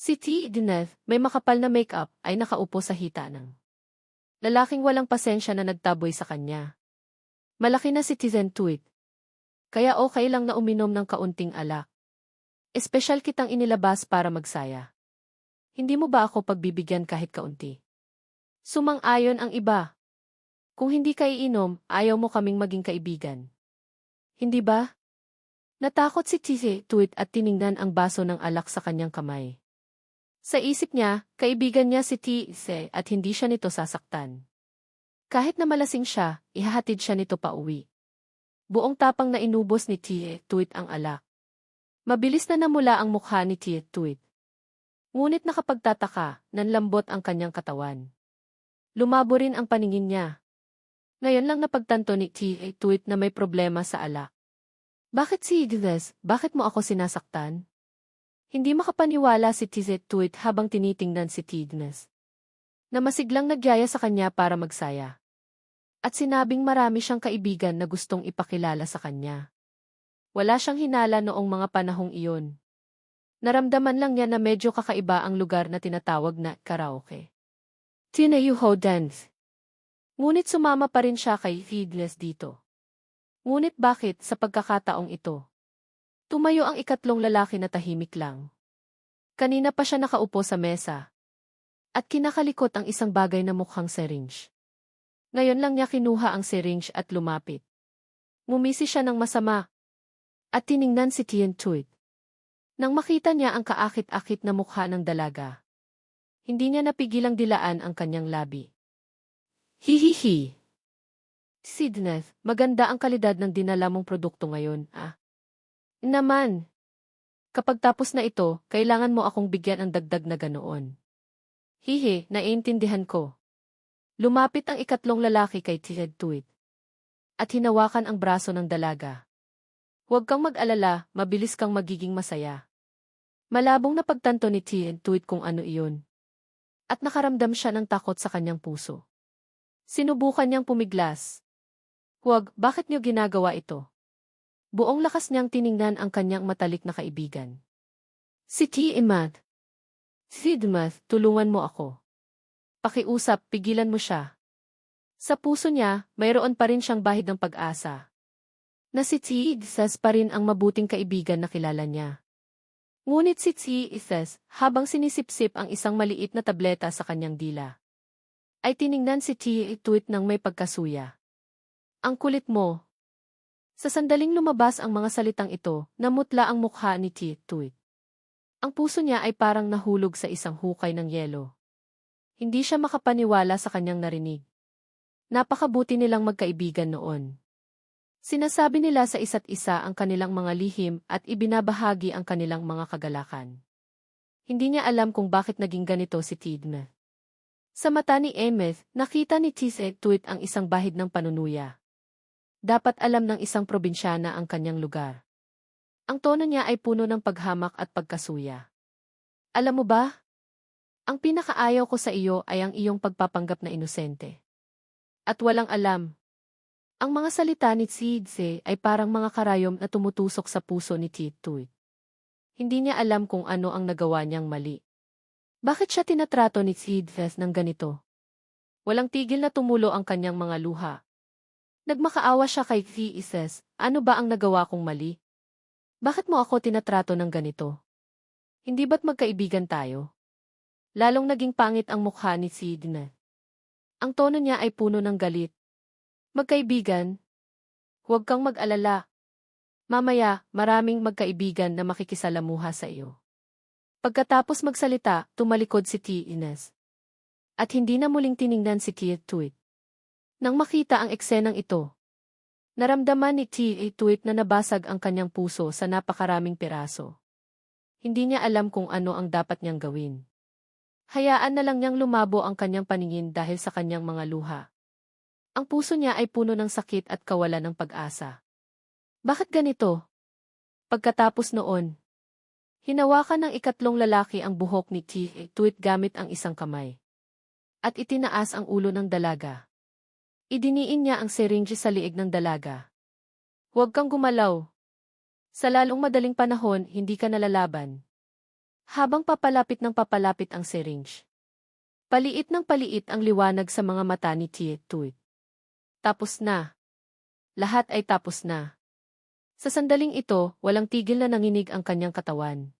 Si T. Dineth, may makapal na makeup, ay nakaupo sa hita ng lalaking walang pasensya na nagtaboy sa kanya. Malaki na si Tizen Tuit. Kaya okay lang na uminom ng kaunting alak. Espesyal kitang inilabas para magsaya. Hindi mo ba ako pagbibigyan kahit kaunti? Sumang-ayon ang iba. Kung hindi ka iinom, ayaw mo kaming maging kaibigan. Hindi ba? Natakot si Tizen Tuit at tiningnan ang baso ng alak sa kanyang kamay. Sa isip niya, kaibigan niya si Tize at hindi siya nito sasaktan. Kahit na malasing siya, ihahatid siya nito pa uwi. Buong tapang na inubos ni Tize Tuit ang alak. Mabilis na namula ang mukha ni Tize Tuit. Ngunit nakapagtataka, nanlambot ang kanyang katawan. Lumabo rin ang paningin niya. Ngayon lang napagtanto ni Tize Tuit na may problema sa alak. Bakit si Igles? Bakit mo ako sinasaktan? Hindi makapaniwala si Tize Tuit habang tinitingnan si Tignes. Na masiglang nagyaya sa kanya para magsaya. At sinabing marami siyang kaibigan na gustong ipakilala sa kanya. Wala siyang hinala noong mga panahong iyon. Naramdaman lang niya na medyo kakaiba ang lugar na tinatawag na karaoke. Tinayuho dance. Ngunit sumama pa rin siya kay Tignes dito. Ngunit bakit sa pagkakataong ito? Tumayo ang ikatlong lalaki na tahimik lang. Kanina pa siya nakaupo sa mesa. At kinakalikot ang isang bagay na mukhang syringe. Ngayon lang niya kinuha ang syringe at lumapit. Ngumisi siya ng masama. At tiningnan si Tizen Tuit. Nang makita niya ang kaakit-akit na mukha ng dalaga. Hindi niya napigilang dilaan ang kanyang labi. Hihihi. Sidneth, maganda ang kalidad ng dinala mong produkto ngayon, ah. Naman. Kapag tapos na ito, kailangan mo akong bigyan ng dagdag na ganoon. Hihi, naiintindihan ko. Lumapit ang ikatlong lalaki kay Tizen Tuit. At hinawakan ang braso ng dalaga. Huwag kang mag-alala, mabilis kang magiging masaya. Malabong napagtanto ni Tizen Tuit kung ano iyon. At nakaramdam siya ng takot sa kanyang puso. Sinubukan niyang pumiglas. Huwag, bakit niyo ginagawa ito? Buong lakas niyang tiningnan ang kanyang matalik na kaibigan. Si Tiamat. Sidmath, tulungan mo ako. Pakiusap, pigilan mo siya. Sa puso niya, mayroon pa rin siyang bahid ng pag-asa. Na si Tiises pa rin ang mabuting kaibigan na kilala niya. Ngunit si Tiises, habang sinisipsip ang isang maliit na tableta sa kanyang dila, ay tiningnan si Tuit ng may pagkasuya. Ang kulit mo. Sa sandaling lumabas ang mga salitang ito, namutla ang mukha ni Tuit. Ang puso niya ay parang nahulog sa isang hukay ng yelo. Hindi siya makapaniwala sa kanyang narinig. Napakabuti nilang magkaibigan noon. Sinasabi nila sa isa't isa ang kanilang mga lihim at ibinabahagi ang kanilang mga kagalakan. Hindi niya alam kung bakit naging ganito si Tidme. Sa mata ni Emeth, nakita ni Tize Tuit ang isang bahid ng panunuya. Dapat alam ng isang probinsyana ang kanyang lugar. Ang tono niya ay puno ng paghamak at pagkasuya. Alam mo ba? Ang pinakaayaw ko sa iyo ay ang iyong pagpapanggap na inosente. At walang alam. Ang mga salita ni Tidze ay parang mga karayom na tumutusok sa puso ni Tuit. Hindi niya alam kung ano ang nagawa niyang mali. Bakit siya tinatrato ni Tidze ng ganito? Walang tigil na tumulo ang kanyang mga luha. Nagmakaawa siya kay Tidze, ano ba ang nagawa kong mali? Bakit mo ako tinatrato ng ganito? Hindi ba't magkaibigan tayo? Lalong naging pangit ang mukha ni Sidne. Ang tono niya ay puno ng galit. Magkaibigan? Huwag kang mag-alala. Mamaya, maraming magkaibigan na makikisalamuha sa iyo. Pagkatapos magsalita, tumalikod si Ines. At hindi na muling tiningnan si Tuit. Nang makita ang eksenang ito, naramdaman ni Tuit na nabasag ang kanyang puso sa napakaraming piraso. Hindi niya alam kung ano ang dapat niyang gawin. Hayaan na lang niyang lumabo ang kanyang paningin dahil sa kanyang mga luha. Ang puso niya ay puno ng sakit at kawalan ng pag-asa. Bakit ganito? Pagkatapos noon, hinawakan ng ikatlong lalaki ang buhok ni Tuit gamit ang isang kamay. At itinaas ang ulo ng dalaga. Idiniin niya ang syringe sa liig ng dalaga. Huwag kang gumalaw. Sa lalong madaling panahon, hindi ka nalalaban. Habang papalapit ang syringe. Paliit ng paliit ang liwanag sa mga mata ni Tietuit. Tapos na. Lahat ay tapos na. Sa sandaling ito, walang tigil na nanginig ang kanyang katawan.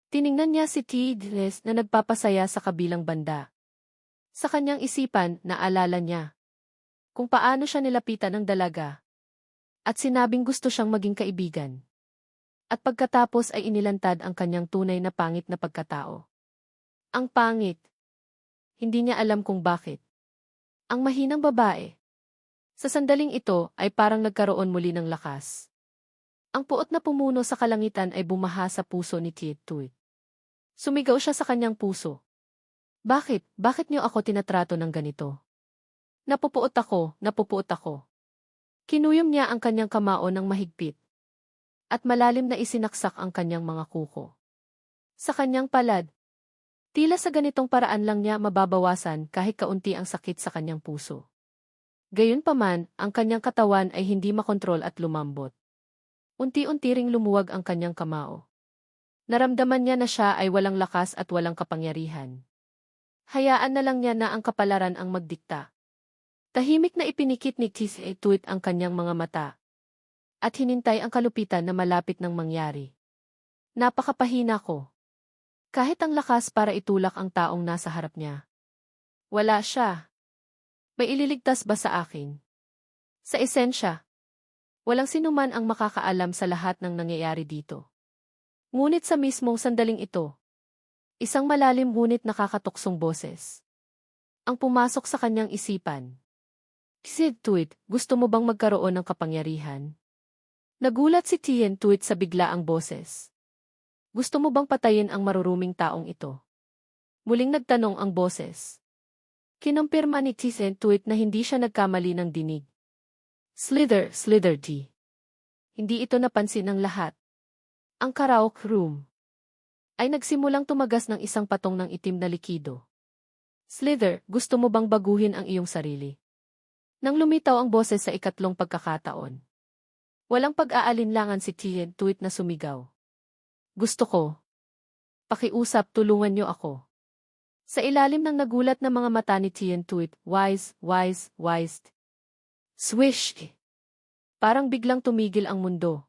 Tiningnan niya si Tidres na nagpapasaya sa kabilang banda. Sa kanyang isipan, naalala niya kung paano siya nilapitan ng dalaga. At sinabing gusto siyang maging kaibigan. At pagkatapos ay inilantad ang kanyang tunay na pangit na pagkatao. Ang pangit. Hindi niya alam kung bakit. Ang mahinang babae. Sa sandaling ito ay parang nagkaroon muli ng lakas. Ang puot na pumuno sa kalangitan ay bumaha sa puso ni Tietuit. Sumigaw siya sa kanyang puso. Bakit? Bakit niyo ako tinatrato ng ganito? Napupuot ako. Kinuyom niya ang kanyang kamao ng mahigpit. At malalim na isinaksak ang kanyang mga kuko. Sa kanyang palad. Tila sa ganitong paraan lang niya mababawasan kahit kaunti ang sakit sa kanyang puso. Gayunpaman, ang kanyang katawan ay hindi makontrol at lumambot. Unti-unti ring lumuwag ang kanyang kamao. Naramdaman niya na siya ay walang lakas at walang kapangyarihan. Hayaan na lang niya na ang kapalaran ang magdikta. Tahimik na ipinikit ni Tietuit ang kanyang mga mata. At hinintay ang kalupitan na malapit ng mangyari. Napakapahina ko. Kahit ang lakas para itulak ang taong nasa harap niya. Wala siya. May ililigtas ba sa akin? Sa esensya, walang sinuman ang makakaalam sa lahat ng nangyayari dito. Ngunit sa mismong sandaling ito, isang malalim ngunit nakakatuksong boses ang pumasok sa kanyang isipan. Tietuit, gusto mo bang magkaroon ng kapangyarihan? Nagulat si Tietuit sa biglaang boses. Gusto mo bang patayin ang maruruming taong ito? Muling nagtanong ang boses. Kinumpirma ni Tietuit na hindi siya nagkamali ng dinig. Slither D. Hindi ito napansin ng lahat. Ang karaoke room ay nagsimulang tumagas ng isang patong ng itim na likido. Slither, gusto mo bang baguhin ang iyong sarili? Nang lumitaw ang boses sa ikatlong pagkakataon. Walang pag-aalinlangan si Tietuit na sumigaw. Gusto ko. Pakiusap, tulungan niyo ako. Sa ilalim ng nagulat na mga mata ni Tietuit, wise. Swish! Parang biglang tumigil ang mundo.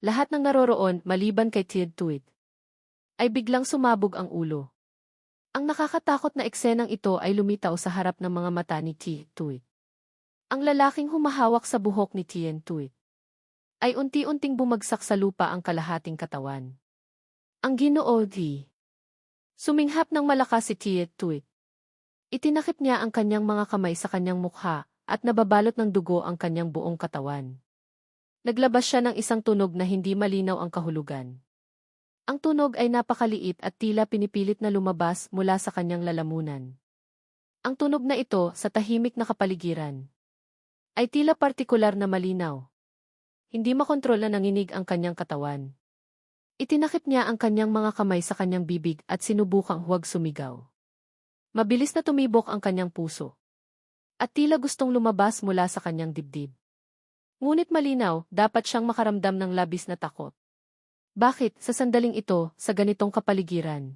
Lahat ng naroroon, maliban kay Tietuit, ay biglang sumabog ang ulo. Ang nakakatakot na eksenang ito ay lumitaw sa harap ng mga mata ni Tietuit. Ang lalaking humahawak sa buhok ni Tietuit ay unti-unting bumagsak sa lupa ang kalahating katawan. Ang Ginoo di. Suminghap ng malakas si Tietuit. Itinakip niya ang kanyang mga kamay sa kanyang mukha at nababalot ng dugo ang kanyang buong katawan. Naglabas siya ng isang tunog na hindi malinaw ang kahulugan. Ang tunog ay napakaliit at tila pinipilit na lumabas mula sa kanyang lalamunan. Ang tunog na ito sa tahimik na kapaligiran ay tila partikular na malinaw. Hindi makontrol na nanginig ang kanyang katawan. Itinakip niya ang kanyang mga kamay sa kanyang bibig at sinubukang huwag sumigaw. Mabilis na tumibok ang kanyang puso. At tila gustong lumabas mula sa kanyang dibdib. Ngunit malinaw, dapat siyang makaramdam ng labis na takot. Bakit, sa sandaling ito, sa ganitong kapaligiran?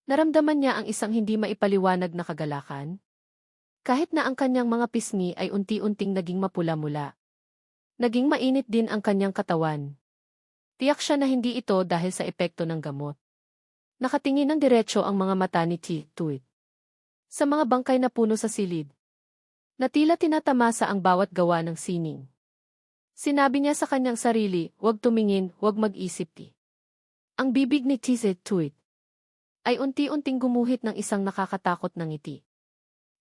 Naramdaman niya ang isang hindi maipaliwanag na kagalakan? Kahit na ang kanyang mga pisngi ay unti-unting naging mapula-mula. Naging mainit din ang kanyang katawan. Tiyak siya na hindi ito dahil sa epekto ng gamot. Nakatingin ng diretso ang mga mata ni Tietuit sa mga bangkay na puno sa silid, na tila tinatamasa ang bawat gawa ng sining. Sinabi niya sa kanyang sarili, huwag tumingin, huwag mag-isip. Ang bibig ni Tietuit ay unti-unting gumuhit ng isang nakakatakot na ngiti.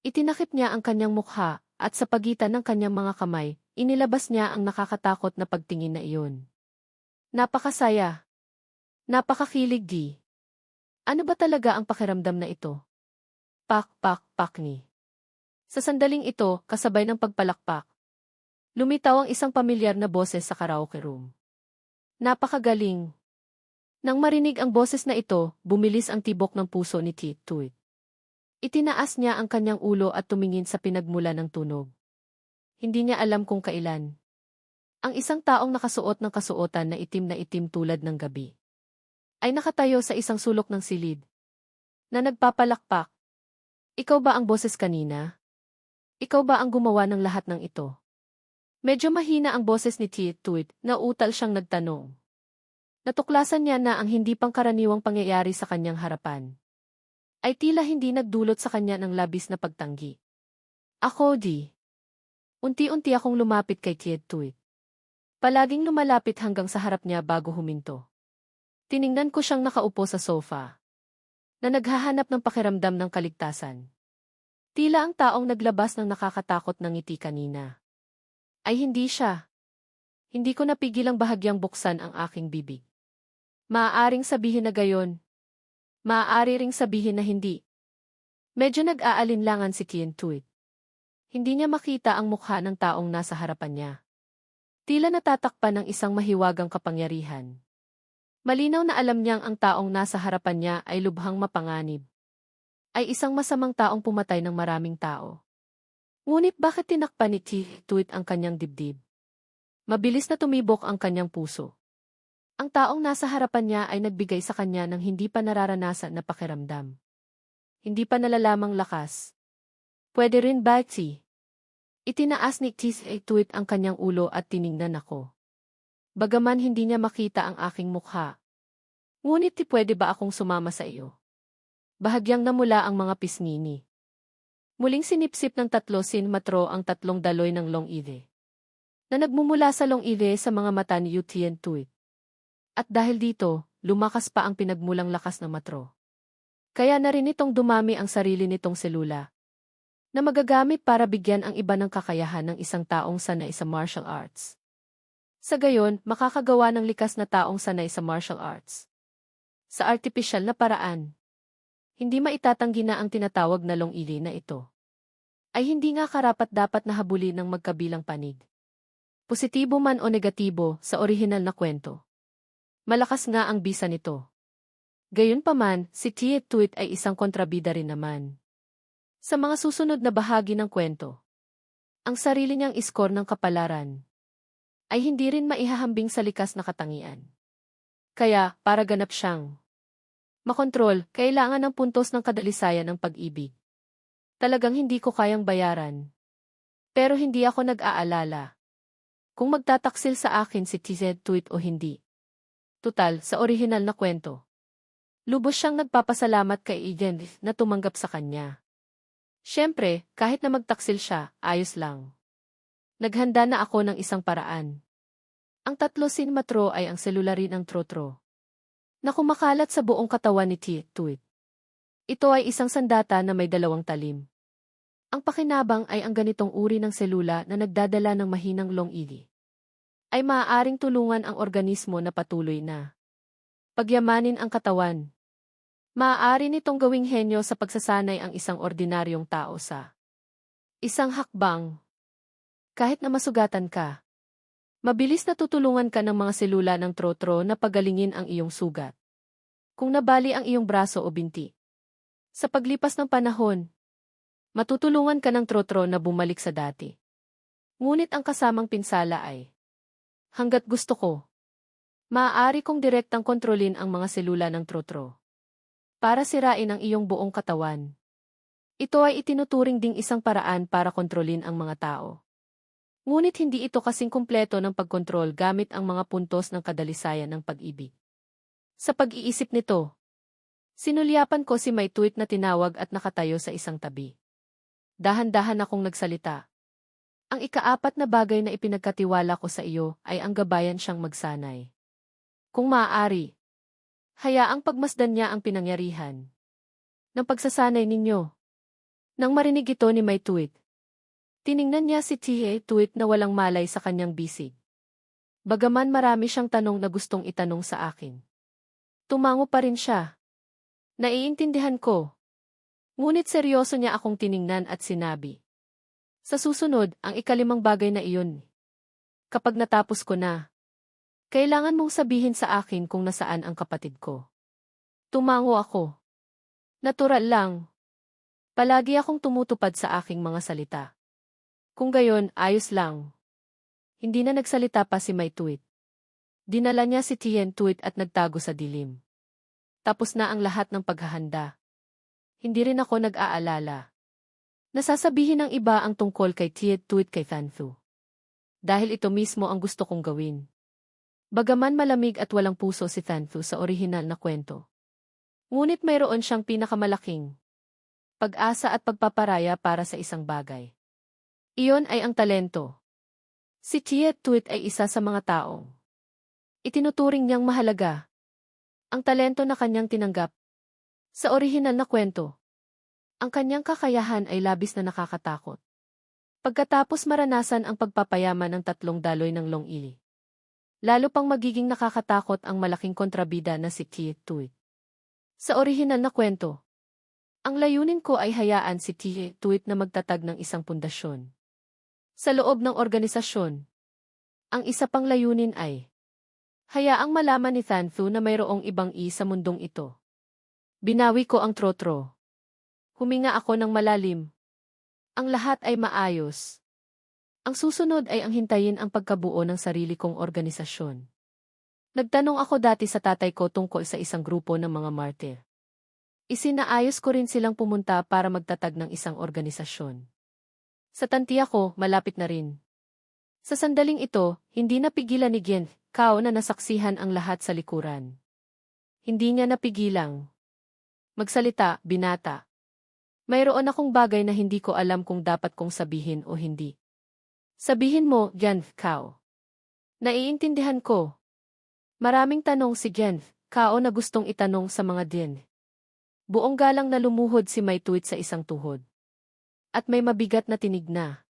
Itinakip niya ang kanyang mukha at sa pagitan ng kanyang mga kamay, inilabas niya ang nakakatakot na pagtingin na iyon. Napakasaya. Napakakilig di. Ano ba talaga ang pakiramdam na ito? Pak, pak, pak ni. Sa sandaling ito, kasabay ng pagpalakpak, lumitaw ang isang pamilyar na boses sa karaoke room. Napakagaling. Nang marinig ang boses na ito, bumilis ang tibok ng puso ni Tietuit. Itinaas niya ang kanyang ulo at tumingin sa pinagmula ng tunog. Hindi niya alam kung kailan. Ang isang taong nakasuot ng kasuotan na itim tulad ng gabi ay nakatayo sa isang sulok ng silid na nagpapalakpak. Ikaw ba ang boses kanina? Ikaw ba ang gumawa ng lahat ng ito? Medyo mahina ang boses ni Tuit na utal siyang nagtanong. Natuklasan niya na ang hindi pangkaraniwang pangyayari sa kanyang harapan ay tila hindi nagdulot sa kanya ng labis na pagtanggi. Ako di. Unti-unti akong lumapit kay Tuit. Palaging lumalapit hanggang sa harap niya bago huminto. Tiningnan ko siyang nakaupo sa sofa na naghahanap ng pakiramdam ng kaligtasan. Tila ang taong naglabas ng nakakatakot na ngiti kanina. Ay hindi siya. Hindi ko napigilang bahagyang buksan ang aking bibig. Maaaring sabihin na gayon. Maaari ring sabihin na hindi. Medyo nag-aalinlangan si Tuit. Hindi niya makita ang mukha ng taong nasa harapan niya. Tila natatakpan ng isang mahiwagang kapangyarihan. Malinaw na alam niyang ang taong nasa harapan niya ay lubhang mapanganib. Ay isang masamang taong pumatay ng maraming tao. Ngunit bakit tinakpan ni Tuit ang kanyang dibdib? Mabilis na tumibok ang kanyang puso. Ang taong nasa harapan niya ay nagbigay sa kanya ng hindi pa nararanasan na pakiramdam. Hindi pa nalalamang lakas. Pwede rin ba, Itinaas ni Tuit ang kanyang ulo at tiningnan ako. Bagaman hindi niya makita ang aking mukha. Ngunit pwede ba akong sumama sa iyo? Bahagyang namula ang mga pisngini. Muling sinipsip ng tatlo matro ang tatlong daloy ng long-ide na nagmumula sa long-ide sa mga mata ni Tuit. At dahil dito, lumakas pa ang pinagmulang lakas ng matro. Kaya na rin itong dumami ang sarili nitong selula na magagamit para bigyan ang iba ng kakayahan ng isang taong sanay sa martial arts. Sa gayon, makakagawa ng likas na taong sanay sa martial arts. Sa artipisyal na paraan. Hindi maitatanggi na ang tinatawag na long-ide na ito ay hindi nga karapat-dapat na habulin ng magkabilang panig. Positibo man o negatibo sa orihinal na kwento. Malakas nga ang bisa nito. Gayunpaman, si Tuit ay isang kontrabida rin naman. Sa mga susunod na bahagi ng kwento, ang sarili niyang iskor ng kapalaran ay hindi rin maihahambing sa likas na katangian. Kaya, para ganap siyang makontrol, kailangan ng puntos ng kadalisayan ng pag-ibig. Talagang hindi ko kayang bayaran. Pero hindi ako nag-aalala kung magtataksil sa akin si Tuit o hindi. Tutal, sa orihinal na kwento, lubos siyang nagpapasalamat kay Eden na tumanggap sa kanya. Siyempre, kahit na magtaksil siya, ayos lang. Naghanda na ako ng isang paraan. Ang tatlo matro ay ang selularin ng trotro na kumakalat sa buong katawan ni Tuit. Ito ay isang sandata na may dalawang talim. Ang pakinabang ay ang ganitong uri ng selula na nagdadala ng mahinang long-ide ay maaaring tulungan ang organismo na patuloy na pagyamanin ang katawan. Maaari nitong gawing henyo sa pagsasanay ang isang ordinaryong tao sa isang hakbang. Kahit na masugatan ka, mabilis na tutulungan ka ng mga selula ng trotro na pagalingin ang iyong sugat. Kung nabali ang iyong braso o binti, sa paglipas ng panahon, matutulungan ka ng trotro na bumalik sa dati. Ngunit ang kasamang pinsala ay, hanggat gusto ko, maaari kong direktang kontrolin ang mga selula ng trotro para sirain ang iyong buong katawan. Ito ay itinuturing ding isang paraan para kontrolin ang mga tao. Ngunit hindi ito kasing kumpleto ng pagkontrol gamit ang mga puntos ng kadalisayan ng pag-ibig. Sa pag-iisip nito, sinulyapan ko si Tuit na tinawag at nakatayo sa isang tabi. Dahan-dahan akong nagsalita. Ang ikaapat na bagay na ipinagkatiwala ko sa iyo ay ang gabayan siyang magsanay. Kung maaari, hayaang pagmasdan niya ang pinangyarihan ng pagsasanay ninyo. Nang marinig ito ni Tuit, tiningnan niya si Tuit na walang malay sa kanyang bisig. Bagaman marami siyang tanong na gustong itanong sa akin, tumango pa rin siya. Naiintindihan ko. Ngunit seryoso niya akong tiningnan at sinabi, sa susunod, ang ikalimang bagay na iyon. Kapag natapos ko na, kailangan mong sabihin sa akin kung nasaan ang kapatid ko. Tumango ako. Natural lang. Palagi akong tumutupad sa aking mga salita. Kung gayon, ayos lang. Hindi na nagsalita pa si Tuit. Dinala niya si Tuit at nagtago sa dilim. tapos na ang lahat ng paghahanda. Hindi rin ako nag-aalala. Nasasabihin ng iba ang tungkol kay Tiet Tuit kay Thanthu. Dahil ito mismo ang gusto kong gawin. Bagaman malamig at walang puso si Thanthu sa orihinal na kwento. Ngunit mayroon siyang pinakamalaking pag-asa at pagpaparaya para sa isang bagay. Iyon ay ang talento. Si Tiet Tuit ay isa sa mga taong itinuturing niyang mahalaga. Ang talento na kanyang tinanggap. Sa orihinal na kwento, ang kanyang kakayahan ay labis na nakakatakot. Pagkatapos maranasan ang pagpapayaman ng 3 daloy ng Long Ili. Lalo pang magiging nakakatakot ang malaking kontrabida na si Tiet Tuit. Sa orihinal na kwento, ang layunin ko ay hayaan si Tiet Tuit na magtatag ng isang pundasyon. Sa loob ng organisasyon, ang isa pang layunin ay hayaang malaman ni Thanthu na mayroong ibang sa mundong ito. Binawi ko ang trotro. Huminga ako ng malalim. Ang lahat ay maayos. Ang susunod ay ang hintayin ang pagkabuo ng sarili kong organisasyon. Nagtanong ako dati sa tatay ko tungkol sa isang grupo ng mga martir. Isinaayos ko rin silang pumunta para magtatag ng isang organisasyon. Sa tantiya ko, malapit na rin. Sa sandaling ito, hindi napigilan ni Gen Kao na nasaksihan ang lahat sa likuran. Hindi niya napigilang magsalita, binata. Mayroon akong bagay na hindi ko alam kung dapat kong sabihin o hindi. Sabihin mo, Gen Kao. Naiintindihan ko. Maraming tanong si Gen Kao na gustong itanong sa mga din. Buong galang na lumuhod si May Tuit sa isang tuhod. At may mabigat na tinig na.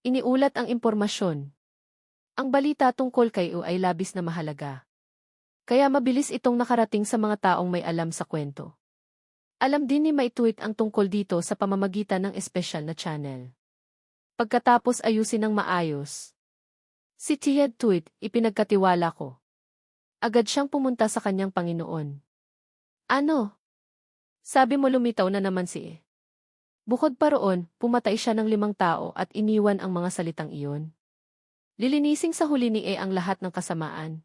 Iniulat ang impormasyon. Ang balita tungkol kay U ay labis na mahalaga. Kaya mabilis itong nakarating sa mga taong may alam sa kwento. Alam din ni May Tuit ang tungkol dito sa pamamagitan ng espesyal na channel. Pagkatapos ayusin ng maayos, si Tiet Tuit, ipinagkatiwala ko. Agad siyang pumunta sa kanyang Panginoon. Ano? Sabi mo lumitaw na naman si Bukod pa roon, pumatay siya ng 5 tao at iniwan ang mga salitang iyon. Lilinising sa huli ni ang lahat ng kasamaan.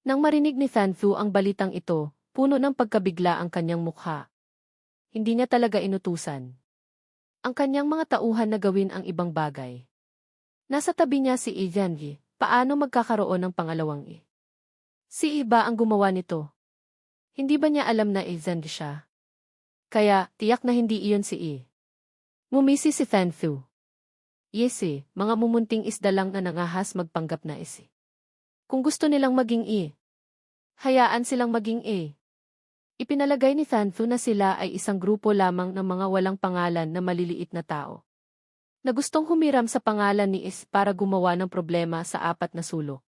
Nang marinig ni Thanthu ang balitang ito, puno ng pagkabigla ang kanyang mukha. Hindi niya talaga inutusan ang kanyang mga tauhan na gawin ang ibang bagay. Nasa tabi niya si Jangi, paano magkakaroon ng pangalawang Si iba ang gumawa nito. Hindi ba niya alam na Jangi siya? Kaya, tiyak na hindi iyon si Ngumisi si Thanthu. Yes mga mumunting isda lang na nangahas magpanggap na Kung gusto nilang maging hayaan silang maging Ipinalagay ni Thanthu na sila ay isang grupo lamang ng mga walang pangalan na maliliit na tao. Na gustong humiram sa pangalan ni para gumawa ng problema sa 4 na sulok.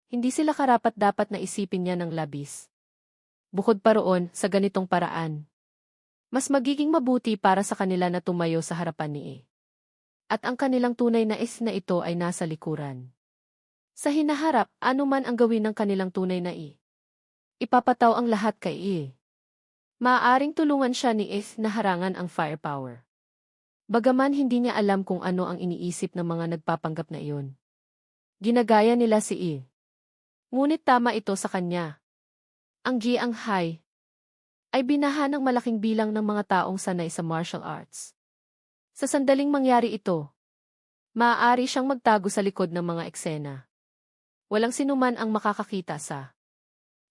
Hindi sila karapat-dapat na isipin niya ng labis. Bukod pa roon, sa ganitong paraan, mas magiging mabuti para sa kanila na tumayo sa harapan ni At ang kanilang tunay na na ito ay nasa likuran. Sa hinaharap, anuman ang gawin ng kanilang tunay na ipapataw ang lahat kay Maaaring tulungan siya ni na harangan ang firepower. Bagaman hindi niya alam kung ano ang iniisip ng mga nagpapanggap na iyon. Ginagaya nila si Ngunit tama ito sa kanya. Ang Giang Hai ay binaha ng malaking bilang ng mga taong sanay sa martial arts. Sa sandaling mangyari ito, maaari siyang magtago sa likod ng mga eksena. Walang sinuman ang makakakita sa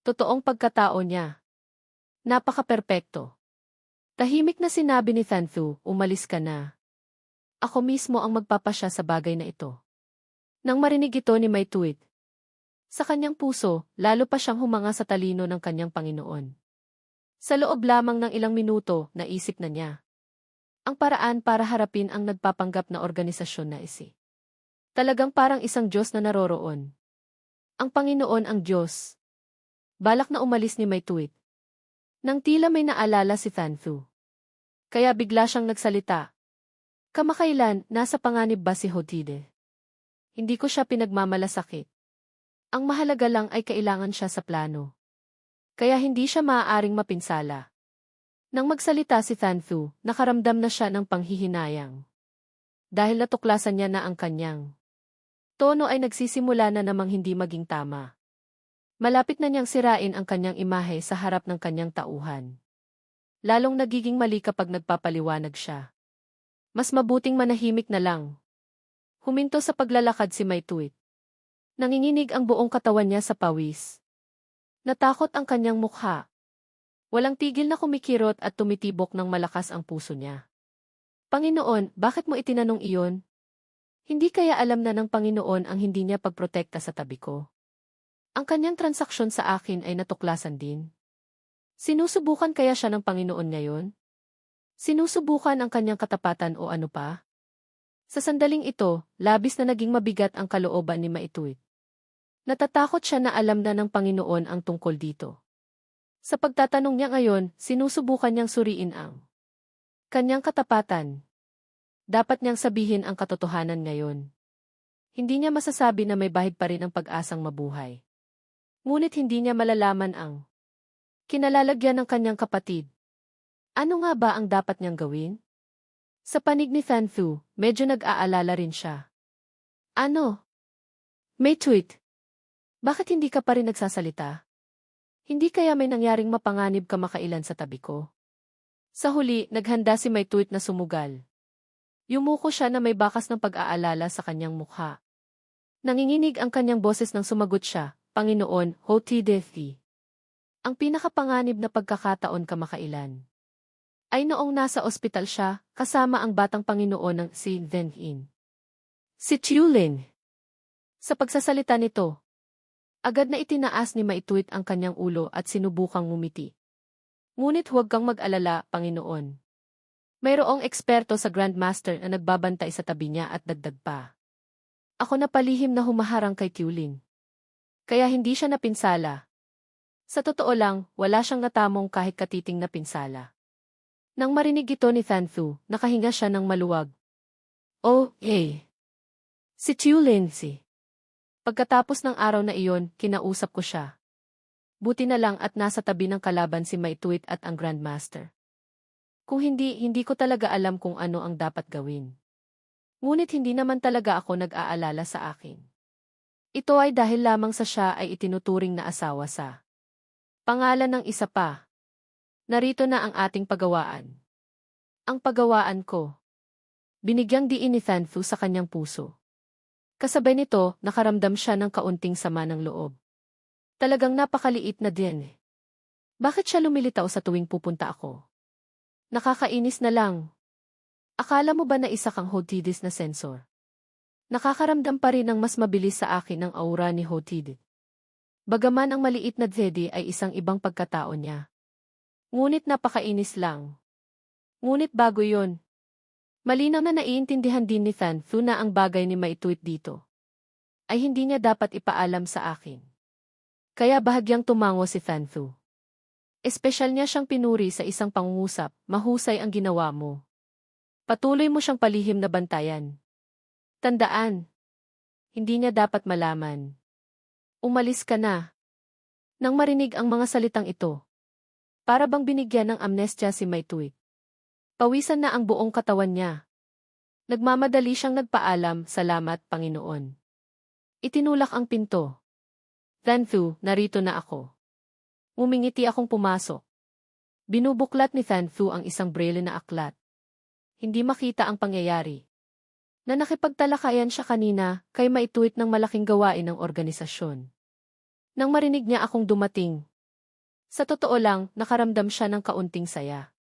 totoong pagkatao niya. Napaka-perpekto. Tahimik na sinabi ni Thanthu, umalis ka na. Ako mismo ang magpapasya sa bagay na ito. Nang marinig ito ni May Tuit, sa kanyang puso, lalo pa siyang humanga sa talino ng kanyang Panginoon. Sa loob lamang ng ilang minuto, naisip na niya ang paraan para harapin ang nagpapanggap na organisasyon na Talagang parang isang Diyos na naroroon. Ang Panginoon ang Diyos. Balak na umalis ni May Tuit. Nang tila may naalala si Thanthu. Kaya bigla siyang nagsalita. Kamakailan, nasa panganib ba si Hotide? Hindi ko siya pinagmamalasakit. Ang mahalaga lang ay kailangan siya sa plano. Kaya hindi siya maaaring mapinsala. Nang magsalita si Thanthu, nakaramdam na siya ng panghihinayang. Dahil natuklasan niya na ang kanyang tono ay nagsisimula na namang hindi maging tama. Malapit na niyang sirain ang kanyang imahe sa harap ng kanyang tauhan. Lalong nagiging mali kapag nagpapaliwanag siya. Mas mabuting manahimik na lang. Huminto sa paglalakad si Maituit. Nanginginig ang buong katawan niya sa pawis. Natakot ang kanyang mukha. Walang tigil na kumikirot at tumitibok ng malakas ang puso niya. Panginoon, bakit mo itinanong iyon? Hindi kaya alam na ng Panginoon ang hindi niya pagprotekta sa tabi ko? Ang kanyang transaksyon sa akin ay natuklasan din. Sinusubukan kaya siya ng Panginoon ngayon? Sinusubukan ang kanyang katapatan o ano pa? Sa sandaling ito, labis na naging mabigat ang kalooban ni Maituit. Natatakot siya na alam na ng Panginoon ang tungkol dito. Sa pagtatanong niya ngayon, sinusubukan niyang suriin ang kanyang katapatan. Dapat niyang sabihin ang katotohanan ngayon. Hindi niya masasabi na may bahid pa rin ang pag-asang mabuhay. Ngunit hindi niya malalaman ang kinalalagyan ng kanyang kapatid. Ano nga ba ang dapat niyang gawin? Sa panig ni Fanfu, medyo nag-aalala rin siya. Ano? Maituit, bakit hindi ka pa rin nagsasalita? Hindi kaya may nangyaring mapanganib kamakailan sa tabi ko? Sa huli, naghanda si Maituit na sumugal. Yumuko siya na may bakas ng pag-aalala sa kanyang mukha. Nanginginig ang kanyang boses nang sumagot siya, Panginoon, Hoti Defi. Ang pinakapanganib na pagkakataon kamakailan ay noong nasa ospital siya, kasama ang batang Panginoon ng si Venhin. Si Chiulin. Sa pagsasalita nito, agad na itinaas ni Maituit ang kanyang ulo at sinubukang ngumiti. Ngunit huwag kang mag-alala, Panginoon. Mayroong eksperto sa Grandmaster na nagbabantay sa tabi niya at dagdag pa. Ako na palihim na humaharang kay Chiulin. Kaya hindi siya napinsala. Sa totoo lang, wala siyang natamong kahit katiting na pinsala. Nang marinig ito ni Fanfu, nakahinga siya ng maluwag. Oh, hey! Si Chiulin si. Pagkatapos ng araw na iyon, kinausap ko siya. Buti na lang at nasa tabi ng kalaban si Maituit at ang Grandmaster. Kung hindi ko talaga alam kung ano ang dapat gawin. Ngunit hindi naman talaga ako nag-aalala sa akin. Ito ay dahil lamang sa siya ay itinuturing na asawa sa pangalan ng isa pa. Narito na ang ating pagawaan. Ang pagawaan ko. Binigyang diin ni Fanfu sa kanyang puso. Kasabay nito, nakaramdam siya ng kaunting sama ng loob. Talagang napakaliit na din. Bakit siya lumilitaw sa tuwing pupunta ako? Nakakainis na lang. Akala mo ba na isa kang Hotidis na sensor? Nakakaramdam pa rin ng mas mabilis sa akin ang aura ni Hotid. Bagaman ang maliit na Zedi ay isang ibang pagkatao niya. Ngunit napakainis lang. Ngunit bago yon, malinaw na naiintindihan din ni Fanfu na ang bagay ni Maituit dito ay hindi niya dapat ipaalam sa akin. Kaya bahagyang tumango si Fanfu. Espesyal niya siyang pinuri sa isang pangungusap, mahusay ang ginawa mo. Patuloy mo siyang palihim na bantayan. Tandaan, hindi niya dapat malaman. Umalis ka na. Nang marinig ang mga salitang ito, para bang binigyan ng amnestia si Maituit. Pawisan na ang buong katawan niya. Nagmamadali siyang nagpaalam, salamat, Panginoon. Itinulak ang pinto. Fanfu, narito na ako. Ngumingiti akong pumasok. Binubuklat ni Fanfu ang isang braille na aklat. Hindi makita ang pangyayari. Na nakipagtalakayan siya kanina kay Maituit ng malaking gawain ng organisasyon. Nang marinig niya akong dumating, sa totoo lang, nakaramdam siya ng kaunting saya.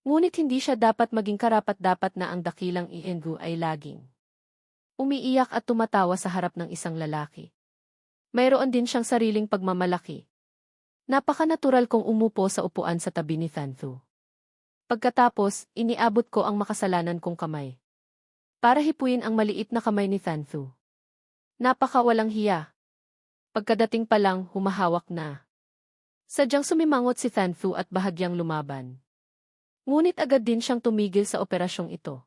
Ngunit hindi siya dapat maging karapat-dapat na ang dakilang Iengu ay laging umiiyak at tumatawa sa harap ng isang lalaki. Mayroon din siyang sariling pagmamalaki. Napaka-natural kong umupo sa upuan sa tabi ni Fanfu. Pagkatapos, iniabot ko ang makasalanan kong kamay. Para hipuin ang maliit na kamay ni Fanfu. Napaka-walang hiya. Pagkadating pa lang, humahawak na. Sadyang sumimangot si Fanfu at bahagyang lumaban. Ngunit agad din siyang tumigil sa operasyong ito.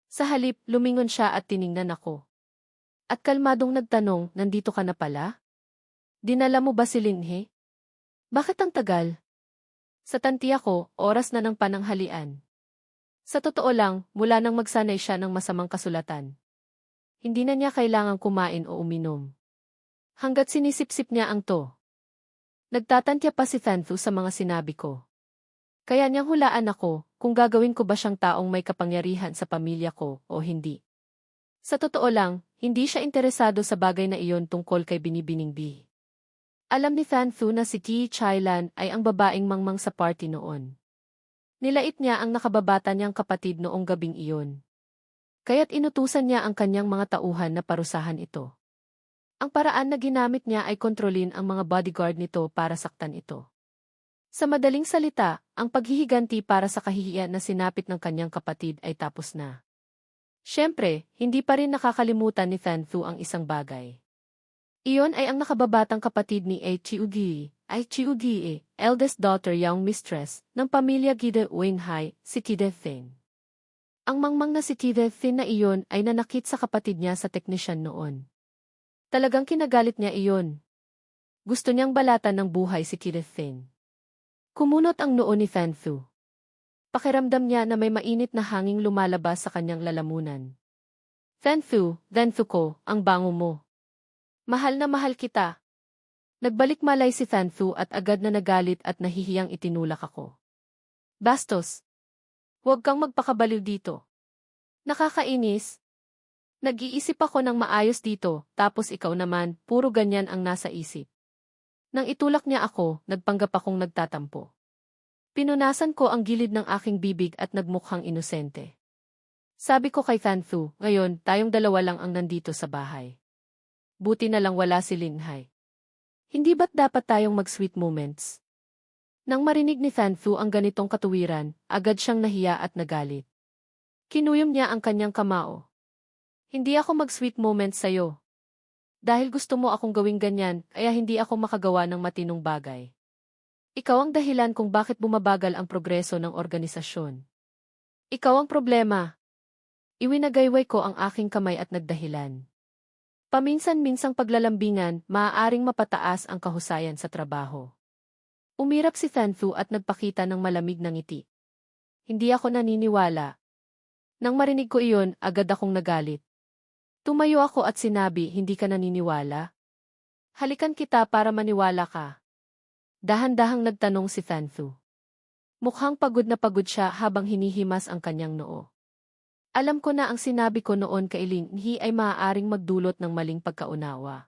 Sa halip, lumingon siya at tiningnan ako. At kalmadong nagtanong, nandito ka na pala? Dinala mo ba si Linhe? Bakit ang tagal? Sa tantiya ko, oras na ng pananghalian. Sa totoo lang, mula nang magsanay siya ng masamang kasulatan. Hindi na niya kailangang kumain o uminom. Hanggat sinisip-sip niya ang to. Nagtatantya pa si Thanfu sa mga sinabi ko. Kaya niyang hulaan ako kung gagawin ko ba siyang taong may kapangyarihan sa pamilya ko o hindi. Sa totoo lang, hindi siya interesado sa bagay na iyon tungkol kay Binibining B. Alam ni Thanfu na si Ti Chailan ay ang babaeng mangmang sa party noon. Nilait niya ang nakababata niyang kapatid noong gabing iyon. Kaya't inutusan niya ang kanyang mga tauhan na parusahan ito. Ang paraan na ginamit niya ay kontrolin ang mga bodyguard nito para saktan ito. Sa madaling salita, ang paghihiganti para sa kahihiyan na sinapit ng kanyang kapatid ay tapos na. Siyempre, hindi pa rin nakakalimutan ni Thanfu ang isang bagay. Iyon ay ang nakababatang kapatid ni Chiugi, eldest daughter young mistress, ng pamilya Gide Wenhai, si Kide Thin. Ang mangmang na si Kide Thin na iyon ay nanakit sa kapatid niya sa teknisyan noon. Talagang kinagalit niya iyon. Gusto niyang balatan ng buhay si Kide Thin. Kumunot ang noo ni Thanfu. Pakiramdam niya na may mainit na hanging lumalabas sa kanyang lalamunan. Thanfu ko, ang bango mo. Mahal na mahal kita. Nagbalik malay si Thanfu at agad na nagalit at nahihiyang itinulak ako. Bastos! Huwag kang magpakabaliw dito. Nakakainis. Nag-iisip ako ng maayos dito, tapos ikaw naman, puro ganyan ang nasa isip. Nang itulak niya ako, nagpanggap akong nagtatampo. Pinunasan ko ang gilid ng aking bibig at nagmukhang inosente. Sabi ko kay Thanfu, ngayon, tayong dalawa lang ang nandito sa bahay. Buti na lang wala si Linhai. Hindi ba't dapat tayong mag-sweet moments? Nang marinig ni Thanfu ang ganitong katuwiran, agad siyang nahiya at nagalit. Kinuyom niya ang kanyang kamao. Hindi ako mag-sweet moments sa'yo. Dahil gusto mo akong gawing ganyan, kaya hindi ako makagawa ng matinong bagay. Ikaw ang dahilan kung bakit bumabagal ang progreso ng organisasyon. Ikaw ang problema. Iwinagayway ko ang aking kamay at nagdahilan. Paminsan-minsang paglalambingan, maaaring mapataas ang kahusayan sa trabaho. Umirap si Thanfu at nagpakita ng malamig na ngiti. Hindi ako naniniwala. Nang marinig ko iyon, agad akong nagalit. Tumayo ako at sinabi, hindi ka naniniwala? Halikan kita para maniwala ka. Dahan-dahang nagtanong si Thanfu. Mukhang pagod na pagod siya habang hinihimas ang kanyang noo. Alam ko na ang sinabi ko noon kay Linhai ay maaaring magdulot ng maling pagkaunawa.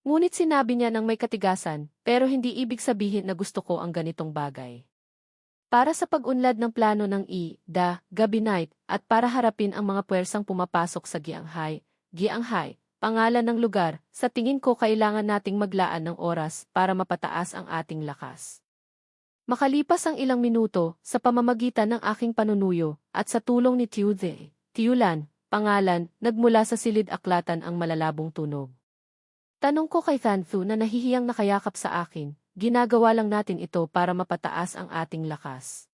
Ngunit sinabi niya ng may katigasan, pero hindi ibig sabihin na gusto ko ang ganitong bagay. Para sa pag-unlad ng plano ng Gabi Night at para harapin ang mga puwersang pumapasok sa Gianghai, pangalan ng lugar, sa tingin ko kailangan nating maglaan ng oras para mapataas ang ating lakas. Makalipas ang ilang minuto, sa pamamagitan ng aking panunuyo, at sa tulong ni Tiulan, pangalan, nagmula sa silid-aklatan ang malalabong tunog. Tanong ko kay Thanfu na nahihiyang nakayakap sa akin, ginagawa lang natin ito para mapataas ang ating lakas.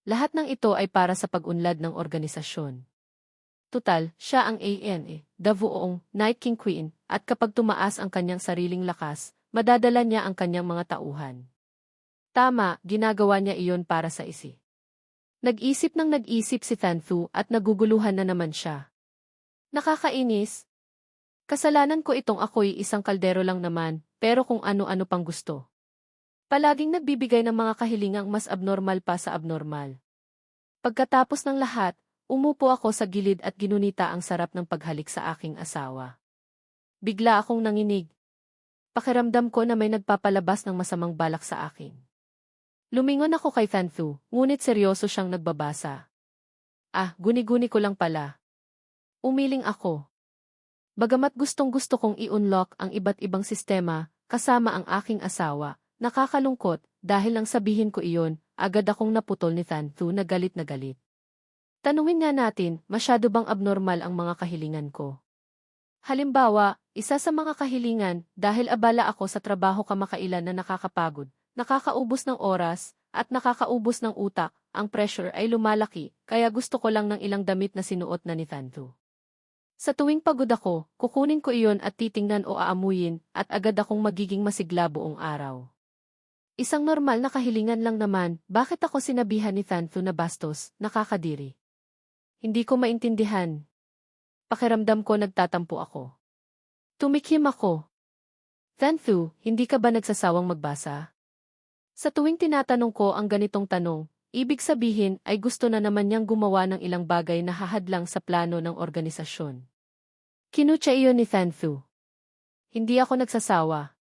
Lahat ng ito ay para sa pag-unlad ng organisasyon. Tutal, siya ang Davuong, Night King Queen, at kapag tumaas ang kanyang sariling lakas, madadala niya ang kanyang mga tauhan. Tama, ginagawa niya iyon para sa isi. Nag-isip si Thanfu at naguguluhan na naman siya. Nakakainis. Kasalanan ko itong ako'y isang kaldero lang naman, pero kung ano-ano pang gusto. Palaging nagbibigay ng mga kahilingang mas abnormal pa sa abnormal. Pagkatapos ng lahat, umupo ako sa gilid at ginunita ang sarap ng paghalik sa aking asawa. Bigla akong nanginig. Pakiramdam ko na may nagpapalabas ng masamang balak sa akin. Lumingon ako kay Thanfu, ngunit seryoso siyang nagbabasa. Guni-guni ko lang pala. Umiling ako. Bagamat gustong-gusto kong i-unlock ang iba't ibang sistema, kasama ang aking asawa, nakakalungkot, dahil nang sabihin ko iyon, agad akong naputol ni Thanfu na galit na galit. Tanungin nga natin, masyado bang abnormal ang mga kahilingan ko? Halimbawa, isa sa mga kahilingan, dahil abala ako sa trabaho kamakailan na nakakapagod, nakakaubos ng oras, at nakakaubos ng utak, ang pressure ay lumalaki, kaya gusto ko lang ng ilang damit na sinuot na ni Thanfu. Sa tuwing pagod ako, kukunin ko iyon at titingnan o aamuyin, at agad akong magiging masigla buong araw. Isang normal na kahilingan lang naman, bakit ako sinabihan ni Thanfu na bastos, nakakadiri? Hindi ko maintindihan. Pakiramdam ko nagtatampo ako. Tumikhim ako. Thanfu, hindi ka ba nagsasawang magbasa? Sa tuwing tinatanong ko ang ganitong tanong, ibig sabihin ay gusto na naman niyang gumawa ng ilang bagay na hahadlang sa plano ng organisasyon. Kinutya iyon ni Thanfu. Hindi ako nagsasawa.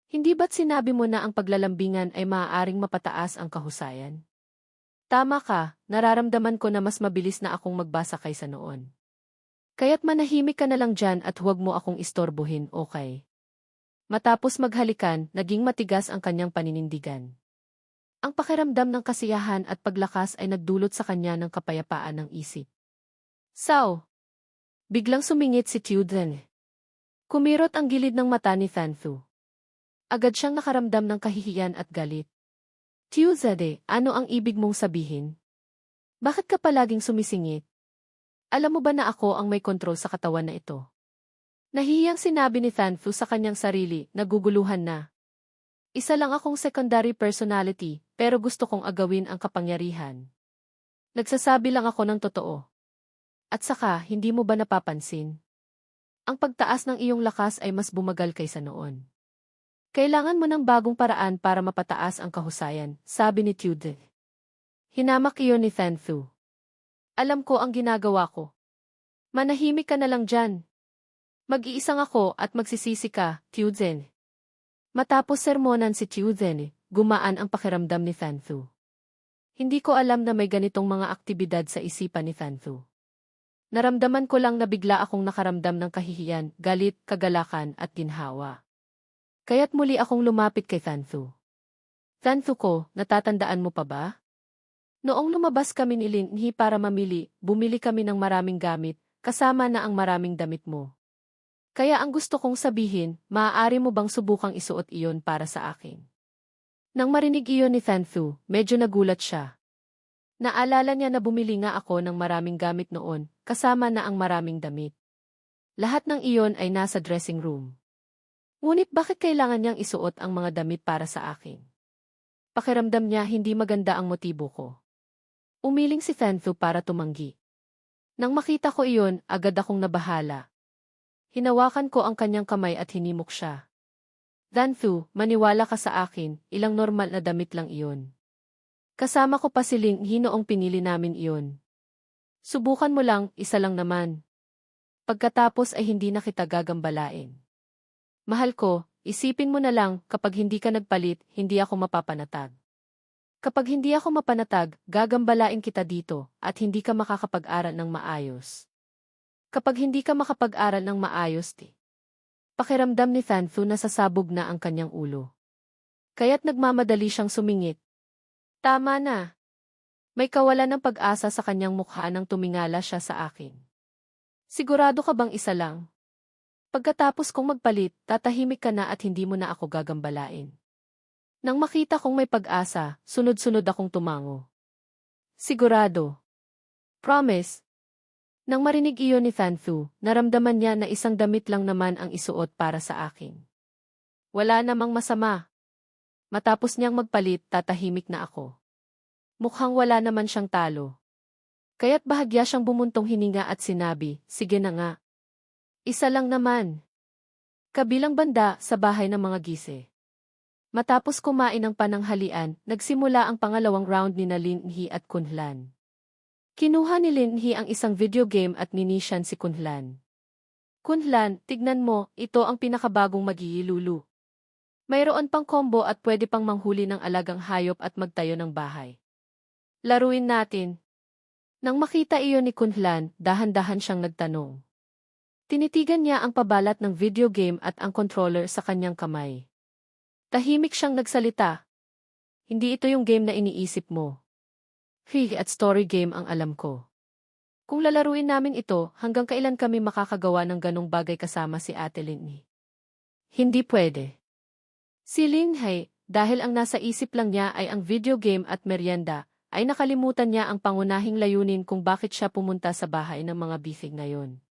Hindi ba't sinabi mo na ang paglalambingan ay maaaring mapataas ang kahusayan? Tama ka, nararamdaman ko na mas mabilis na akong magbasa kaysa noon. Kaya't manahimik ka na lang dyan at huwag mo akong istorbohin, okay? Matapos maghalikan, naging matigas ang kanyang paninindigan. Ang pakiramdam ng kasiyahan at paglakas ay nagdulot sa kanya ng kapayapaan ng isip. Sao! Biglang sumingit si Tuden. Kumirot ang gilid ng mata ni Thanfu. Agad siyang nakaramdam ng kahihiyan at galit. Tiuzade, ano ang ibig mong sabihin? Bakit ka palaging sumisingit? Alam mo ba na ako ang may kontrol sa katawan na ito? Nahihiyang sinabi ni Thanfu sa kanyang sarili, naguguluhan na. Isa lang akong secondary personality, pero gusto kong agawin ang kapangyarihan. Nagsasabi lang ako ng totoo. At saka, hindi mo ba napapansin? Ang pagtaas ng iyong lakas ay mas bumagal kaysa noon. Kailangan mo ng bagong paraan para mapataas ang kahusayan, sabi ni Tude. Hinamak iyon ni Thanfu. Alam ko ang ginagawa ko. Manahimik ka na lang dyan. Mag-iisang ako at magsisisi ka, Tude. Matapos sermonan si Tude, gumaan ang pakiramdam ni Thanfu. Hindi ko alam na may ganitong mga aktibidad sa isipan ni Thanfu. Naramdaman ko lang na bigla akong nakaramdam ng kahihiyan, galit, kagalakan at ginhawa. Kaya't muli akong lumapit kay Thanfu. Thanfu ko, natatandaan mo pa ba? Noong lumabas kami ni Linhi para mamili, bumili kami ng maraming gamit, kasama na ang maraming damit mo. Kaya ang gusto kong sabihin, maaari mo bang subukang isuot iyon para sa akin? Nang marinig iyon ni Thanfu, medyo nagulat siya. Naalala niya na bumili nga ako ng maraming gamit noon, kasama na ang maraming damit. Lahat ng iyon ay nasa dressing room. Ngunit bakit kailangan niyang isuot ang mga damit para sa akin? Pakiramdam niya hindi maganda ang motibo ko. Umiling si Thanfu para tumanggi. Nang makita ko iyon, agad akong nabahala. Hinawakan ko ang kanyang kamay at hinimok siya. Thanfu, maniwala ka sa akin, ilang normal na damit lang iyon. Kasama ko pa si Linghi noong pinili namin iyon. Subukan mo lang, isa lang naman. Pagkatapos ay hindi na kita gagambalain. Mahal ko, isipin mo na lang, kapag hindi ka nagpalit, hindi ako mapapanatag. Kapag hindi ako mapanatag, gagambalain kita dito, at hindi ka makakapag-aral ng maayos. Kapag hindi ka makapag-aral ng maayos, pakiramdam ni Thanfu na sasabog na ang kanyang ulo. Kaya't nagmamadali siyang sumingit. Tama na. May kawalan ng pag-asa sa kanyang mukha nang tumingala siya sa akin. Sigurado ka bang isa lang? Pagkatapos kong magpalit, tatahimik ka na at hindi mo na ako gagambalain. Nang makita kong may pag-asa, sunod-sunod akong tumango. Sigurado. Promise. Nang marinig iyon ni Thanfu, naramdaman niya na isang damit lang naman ang isuot para sa akin. Wala namang masama. Matapos niyang magpalit, tatahimik na ako. Mukhang wala naman siyang talo. Kaya't bahagya siyang bumuntong hininga at sinabi, sige na nga. Isa lang naman. Kabilang banda sa bahay ng mga gise. Matapos kumain ng pananghalian, nagsimula ang pangalawang round ni Linhi at Kunhlan. Kinuha ni Linhi ang isang video game at ninisyan si Kunhlan. Kunhlan, tignan mo, ito ang pinakabagong magigilulu. Mayroon pang combo at pwede pang manghuli ng alagang hayop at magtayo ng bahay. Laruin natin. Nang makita iyon ni Kunhlan, dahan-dahan siyang nagtanong. Tinitigan niya ang pabalat ng video game at ang controller sa kanyang kamay. Tahimik siyang nagsalita. Hindi ito yung game na iniisip mo. Fig at story game ang alam ko. Kung lalaruin namin ito, hanggang kailan kami makakagawa ng ganong bagay kasama si Ate Linhi? Hindi pwede. Si Linhi, dahil ang nasa isip lang niya ay ang video game at merienda, ay nakalimutan niya ang pangunahing layunin kung bakit siya pumunta sa bahay ng mga bifig ngayon.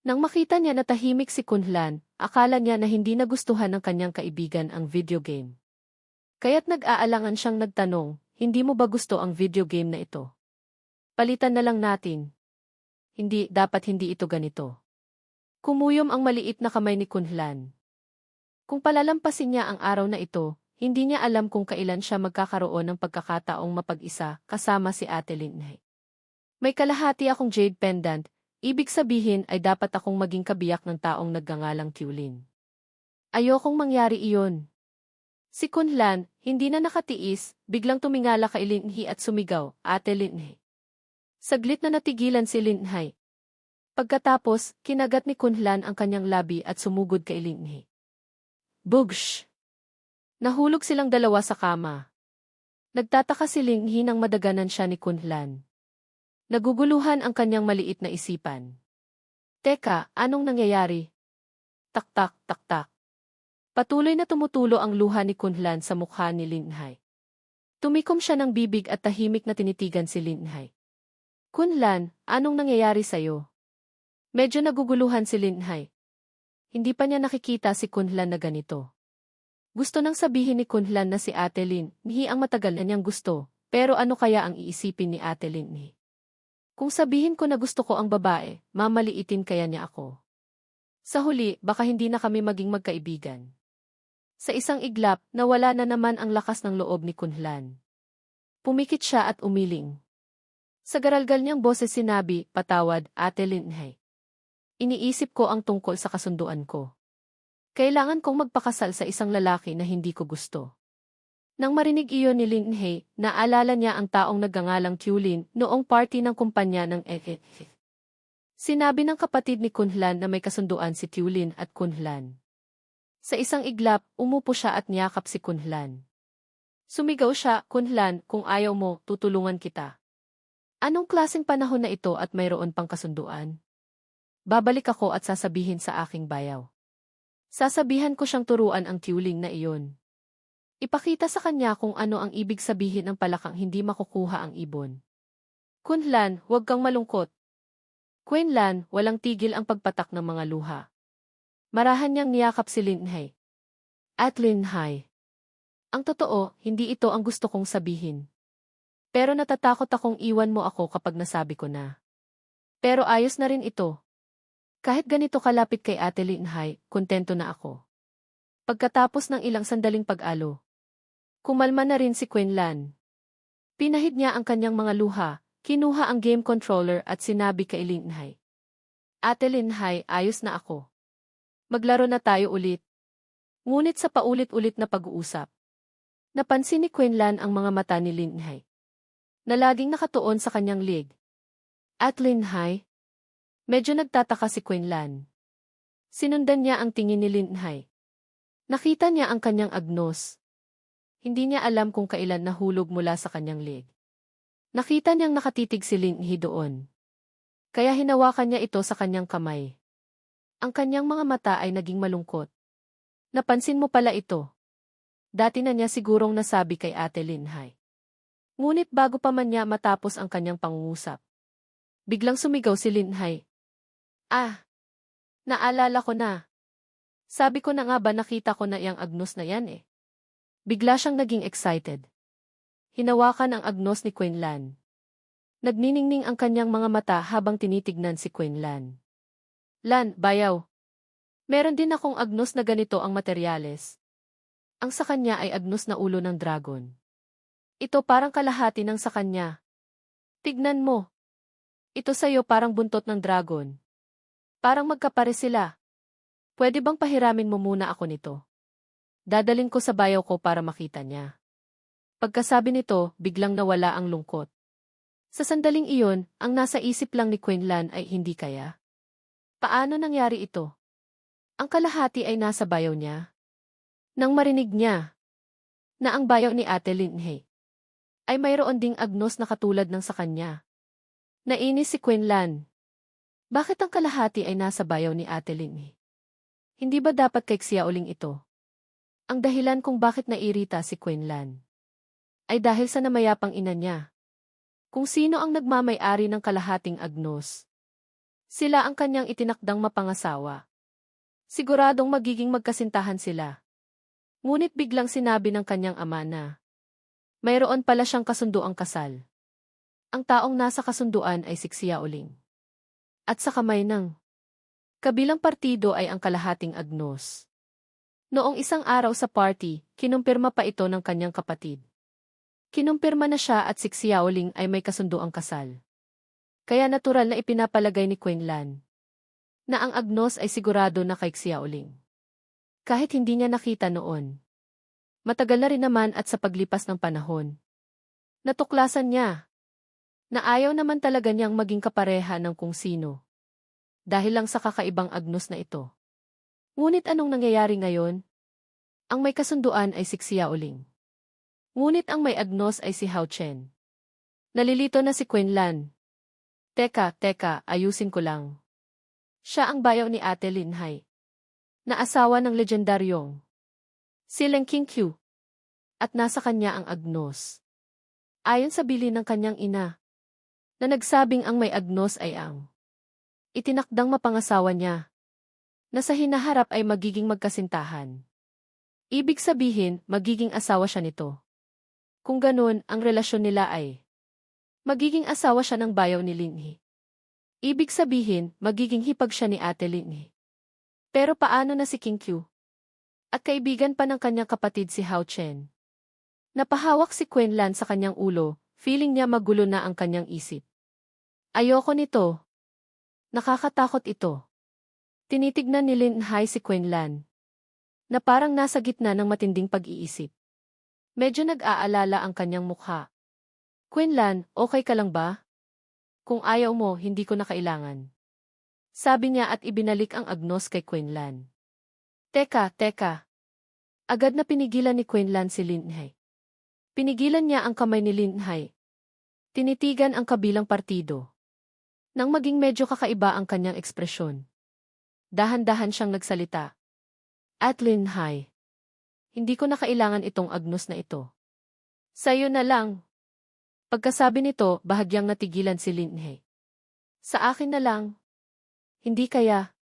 Nang makita niya na tahimik si Kunhlan, akala niya na hindi nagustuhan ng kanyang kaibigan ang video game. Kaya't nag-aalangan siyang nagtanong, hindi mo ba gusto ang video game na ito? Palitan na lang natin. Hindi, dapat hindi ito ganito. Kumuyom ang maliit na kamay ni Kunhlan. Kung palalampasin niya ang araw na ito, hindi niya alam kung kailan siya magkakaroon ng pagkakataong mapag-isa kasama si Ate Linhe. May kalahati akong jade pendant, ibig sabihin ay dapat akong maging kabiyak ng taong nagngangalang Tiulin. Ayokong mangyari iyon. Si Kunlan, hindi na nakatiis, biglang tumingala kay Linhe at sumigaw, Ate Linhe. Saglit na natigilan si Linhe. Pagkatapos, kinagat ni Kunlan ang kanyang labi at sumugod kay Linhe. Bugsh! Nahulog silang dalawa sa kama. Nagtataka si Linhe nang madaganan siya ni Kunlan. Naguguluhan ang kanyang maliit na isipan. Teka, anong nangyayari? Tak-tak, tak-tak. Patuloy na tumutulo ang luha ni Kunlan sa mukha ni Linhe. Tumikom siya ng bibig at tahimik na tinitigan si Linhe. Kunlan, anong nangyayari sa'yo? Medyo naguguluhan si Linhe. Hindi pa niya nakikita si Kunlan na ganito. Gusto nang sabihin ni Kunlan na si Ate Linhe ang matagal na niyang gusto, pero ano kaya ang iisipin ni Ate Linhe? Kung sabihin ko na gusto ko ang babae, mamaliitin kaya niya ako. Sa huli, baka hindi na kami maging magkaibigan. Sa isang iglap, nawala na naman ang lakas ng loob ni Kunlan. Pumikit siya at umiling. Sa garalgal niyang boses sinabi, patawad, Ate Linhe. Iniisip ko ang tungkol sa kasunduan ko. Kailangan kong magpakasal sa isang lalaki na hindi ko gusto. Nang marinig iyon ni Linhe, naalala niya ang taong nagngangalang Tiulin noong party ng kumpanya ng Sinabi ng kapatid ni Kunlan na may kasunduan si Tiulin at Kunlan. Sa isang iglap, umupo siya at niyakap si Kunlan. Sumigaw siya, Kunlan, kung ayaw mo, tutulungan kita. Anong klaseng panahon na ito at mayroon pang kasunduan? Babalik ako at sasabihin sa aking bayaw. Sasabihan ko siyang turuan ang Tiulin na iyon. Ipakita sa kanya kung ano ang ibig sabihin ng palakang hindi makukuha ang ibon. Kunlan, huwag kang malungkot. Kunlan, walang tigil ang pagpatak ng mga luha. Marahan niyang niyakap si Linhe. At Linhe. Ang totoo, hindi ito ang gusto kong sabihin. Pero natatakot akong iwan mo ako kapag nasabi ko na. Pero ayos na rin ito. Kahit ganito kalapit kay Ate Linhe, kontento na ako. Pagkatapos ng ilang sandaling pag-alo, kumalma na rin si Kunlan. Pinahid niya ang kanyang mga luha, kinuha ang game controller at sinabi kay Linhe. Ate Linhe, ayos na ako. Maglaro na tayo ulit. Ngunit sa paulit-ulit na pag-uusap, napansin ni Kunlan ang mga mata ni Linhe, na laging nakatuon sa kanyang leg. At Linhe? Medyo nagtataka si Kunlan. Sinundan niya ang tingin ni Linhe. Nakita niya ang kanyang agnos. Hindi niya alam kung kailan nahulog mula sa kanyang leg. Nakita niyang nakatitig si Linhe doon. Kaya hinawakan niya ito sa kanyang kamay. Ang kanyang mga mata ay naging malungkot. Napansin mo pala ito. Dati na niya sigurong nasabi kay Ate Linhe. Ngunit bago pa man niya matapos ang kanyang pangungusap, biglang sumigaw si Linhe. Ah! Naalala ko na. Sabi ko na nga ba nakita ko na iyang agnos na yan eh. Bigla siyang naging excited. Hinawakan ang agnos ni Kunlan. Nagniningning ang kanyang mga mata habang tinitignan si Kunlan. Lan, bayaw. Meron din akong agnos na ganito ang materyales. Ang sa kanya ay agnos na ulo ng dragon. Ito parang kalahati ng sa kanya. Tignan mo. Ito sa'yo parang buntot ng dragon. Parang magkapare sila. Pwede bang pahiramin mo muna ako nito? Dadalin ko sa bayaw ko para makita niya. Pagkasabi nito, biglang nawala ang lungkot. Sa sandaling iyon, ang nasa isip lang ni Kunlan ay hindi kaya. Paano nangyari ito? Ang kalahati ay nasa bayaw niya. Nang marinig niya na ang bayaw ni Ate Linhe ay mayroon ding agnos na katulad ng sa kanya. Nainis si Kunlan. Bakit ang kalahati ay nasa bayaw ni Ate Linhe? Hindi ba dapat kay Xiaoling ito? Ang dahilan kung bakit nairita si Kunlan ay dahil sa namayapang ina niya. Kung sino ang nagmamay-ari ng kalahating agnos, sila ang kanyang itinakdang mapangasawa. Siguradong magiging magkasintahan sila. Ngunit biglang sinabi ng kanyang ama na mayroon pala siyang kasunduang kasal. Ang taong nasa kasunduan ay si Xiaoling. At sa kamay ng kabilang partido ay ang kalahating agnos. Noong isang araw sa party, kinumpirma pa ito ng kanyang kapatid. Kinumpirma na siya at si Xiaoling ay may kasunduang kasal. Kaya natural na ipinapalagay ni Quinlan na ang Agnos ay sigurado na kay Xiaoling. Kahit hindi niya nakita noon. Matagal na rin naman at sa paglipas ng panahon. Natuklasan niya na ayaw naman talaga niyang maging kapareha ng kung sino. Dahil lang sa kakaibang Agnos na ito. Ngunit anong nangyayari ngayon? Ang may kasunduan ay si Xiaoling. Ngunit ang may Agnos ay si Hao Chen. Nalilito na si Quinlan. Teka, ayusin ko lang. Siya ang bayaw ni Ate Linhai, na asawa ng legendaryong si Leng Qingqiu. At nasa kanya ang Agnos. Ayon sa bilin ng kanyang ina, na nagsabing ang may Agnos ay ang itinakdang mapangasawa niya, na sa hinaharap ay magiging magkasintahan. Ibig sabihin, magiging asawa siya nito. Kung ganun, ang relasyon nila ay magiging asawa siya ng bayaw ni Linhi. Ibig sabihin, magiging hipag siya ni Ate Linhi. Pero paano na si Qingqiu? At kaibigan pa ng kanyang kapatid si Hao Chen. Napahawak si Quinlan sa kanyang ulo, feeling niya magulo na ang kanyang isip. Ayoko nito. Nakakatakot ito. Tinitignan ni Linhai si Quinlan, na parang nasa gitna ng matinding pag-iisip. Medyo nag-aalala ang kanyang mukha. Quinlan, okay ka lang ba? Kung ayaw mo, hindi ko na kailangan. Sabi niya at ibinalik ang Agnos kay Quinlan. Teka. Agad na pinigilan ni Quinlan si Linhai. Pinigilan niya ang kamay ni Linhai. Tinitigan ang kabilang partido. Nang maging medyo kakaiba ang kanyang ekspresyon. Dahan-dahan siyang nagsalita. At Linhai, hindi ko na kailangan itong Agnos na ito. Sa'yo na lang. Pagkasabi nito, bahagyang natigilan si Linhai. Sa akin na lang. Hindi kaya.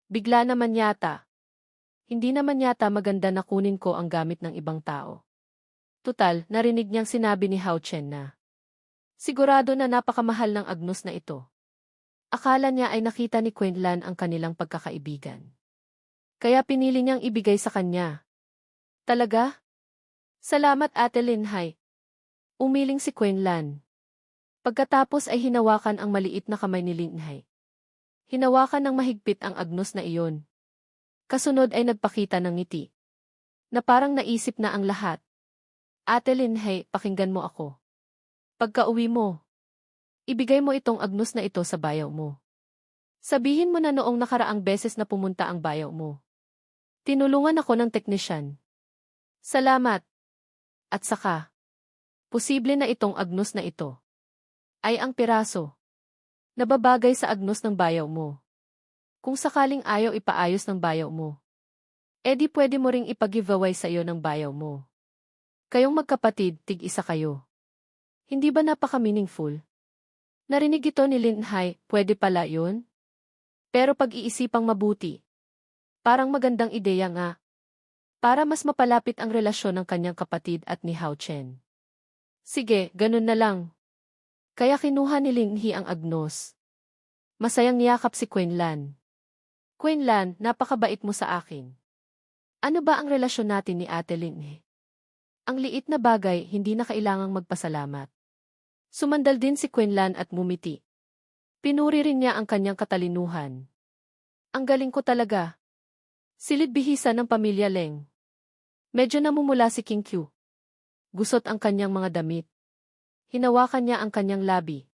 Bigla naman yata. Hindi naman yata maganda na kunin ko ang gamit ng ibang tao. Tutal, narinig niyang sinabi ni Hao Chen na sigurado na napakamahal ng Agnos na ito. Akala niya ay nakita ni Quinlan ang kanilang pagkakaibigan. Kaya pinili niyang ibigay sa kanya. Talaga? Salamat Ate Linhai. Umiling si Quinlan. Pagkatapos ay hinawakan ang maliit na kamay ni Linhai. Hinawakan ng mahigpit ang Agnos na iyon. Kasunod ay nagpakita ng ngiti. Na parang naisip na ang lahat. Ate Linhai, pakinggan mo ako. Pagka-uwi mo, ibigay mo itong Agnos na ito sa bayaw mo. Sabihin mo na noong nakaraang beses na pumunta ang bayaw mo. Tinulungan ako ng teknisyan. Salamat. At saka, posible na itong Agnos na ito ay ang piraso na babagay sa Agnos ng bayaw mo. Kung sakaling ayaw ipaayos ng bayaw mo, edi pwede mo ring ipag-giveaway sa iyo ng bayaw mo. Kayong magkapatid, tig-isa kayo. Hindi ba napaka-meaningful? Narinig ito ni Linhai, pwede pala yun? Pero pag-iisipang mabuti. Parang magandang ideya nga. Para mas mapalapit ang relasyon ng kanyang kapatid at ni Hao Chen. Sige, ganun na lang. Kaya kinuha ni Linhi ang Agnos. Masayang niyakap si Quinlan. Quinlan, napakabait mo sa akin. Ano ba ang relasyon natin ni Ate Linhi? Ang liit na bagay, hindi na kailangang magpasalamat. Sumandal din si Quinlan at mumiti. Pinuri rin niya ang kanyang katalinuhan. Ang galing ko talaga. Silid bihisa ng pamilya Leng. Medyo namumula si Qingqiu. Gusot ang kanyang mga damit. Hinawakan niya ang kanyang labi.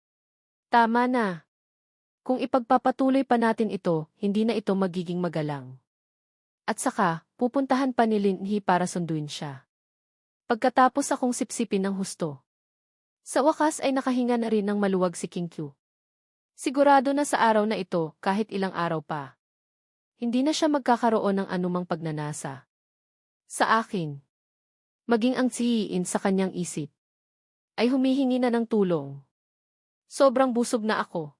Tama na. Kung ipagpapatuloy pa natin ito, hindi na ito magiging magalang. At saka, pupuntahan pa ni Linhi para sunduin siya. Pagkatapos akong sipsipin ng husto. Sa wakas ay nakahinga na rin ng maluwag si Qingqiu. Sigurado na sa araw na ito, kahit ilang araw pa, hindi na siya magkakaroon ng anumang pagnanasa. Sa akin, maging ang tsihiin sa kanyang isip, ay humihingi na ng tulong. Sobrang busog na ako.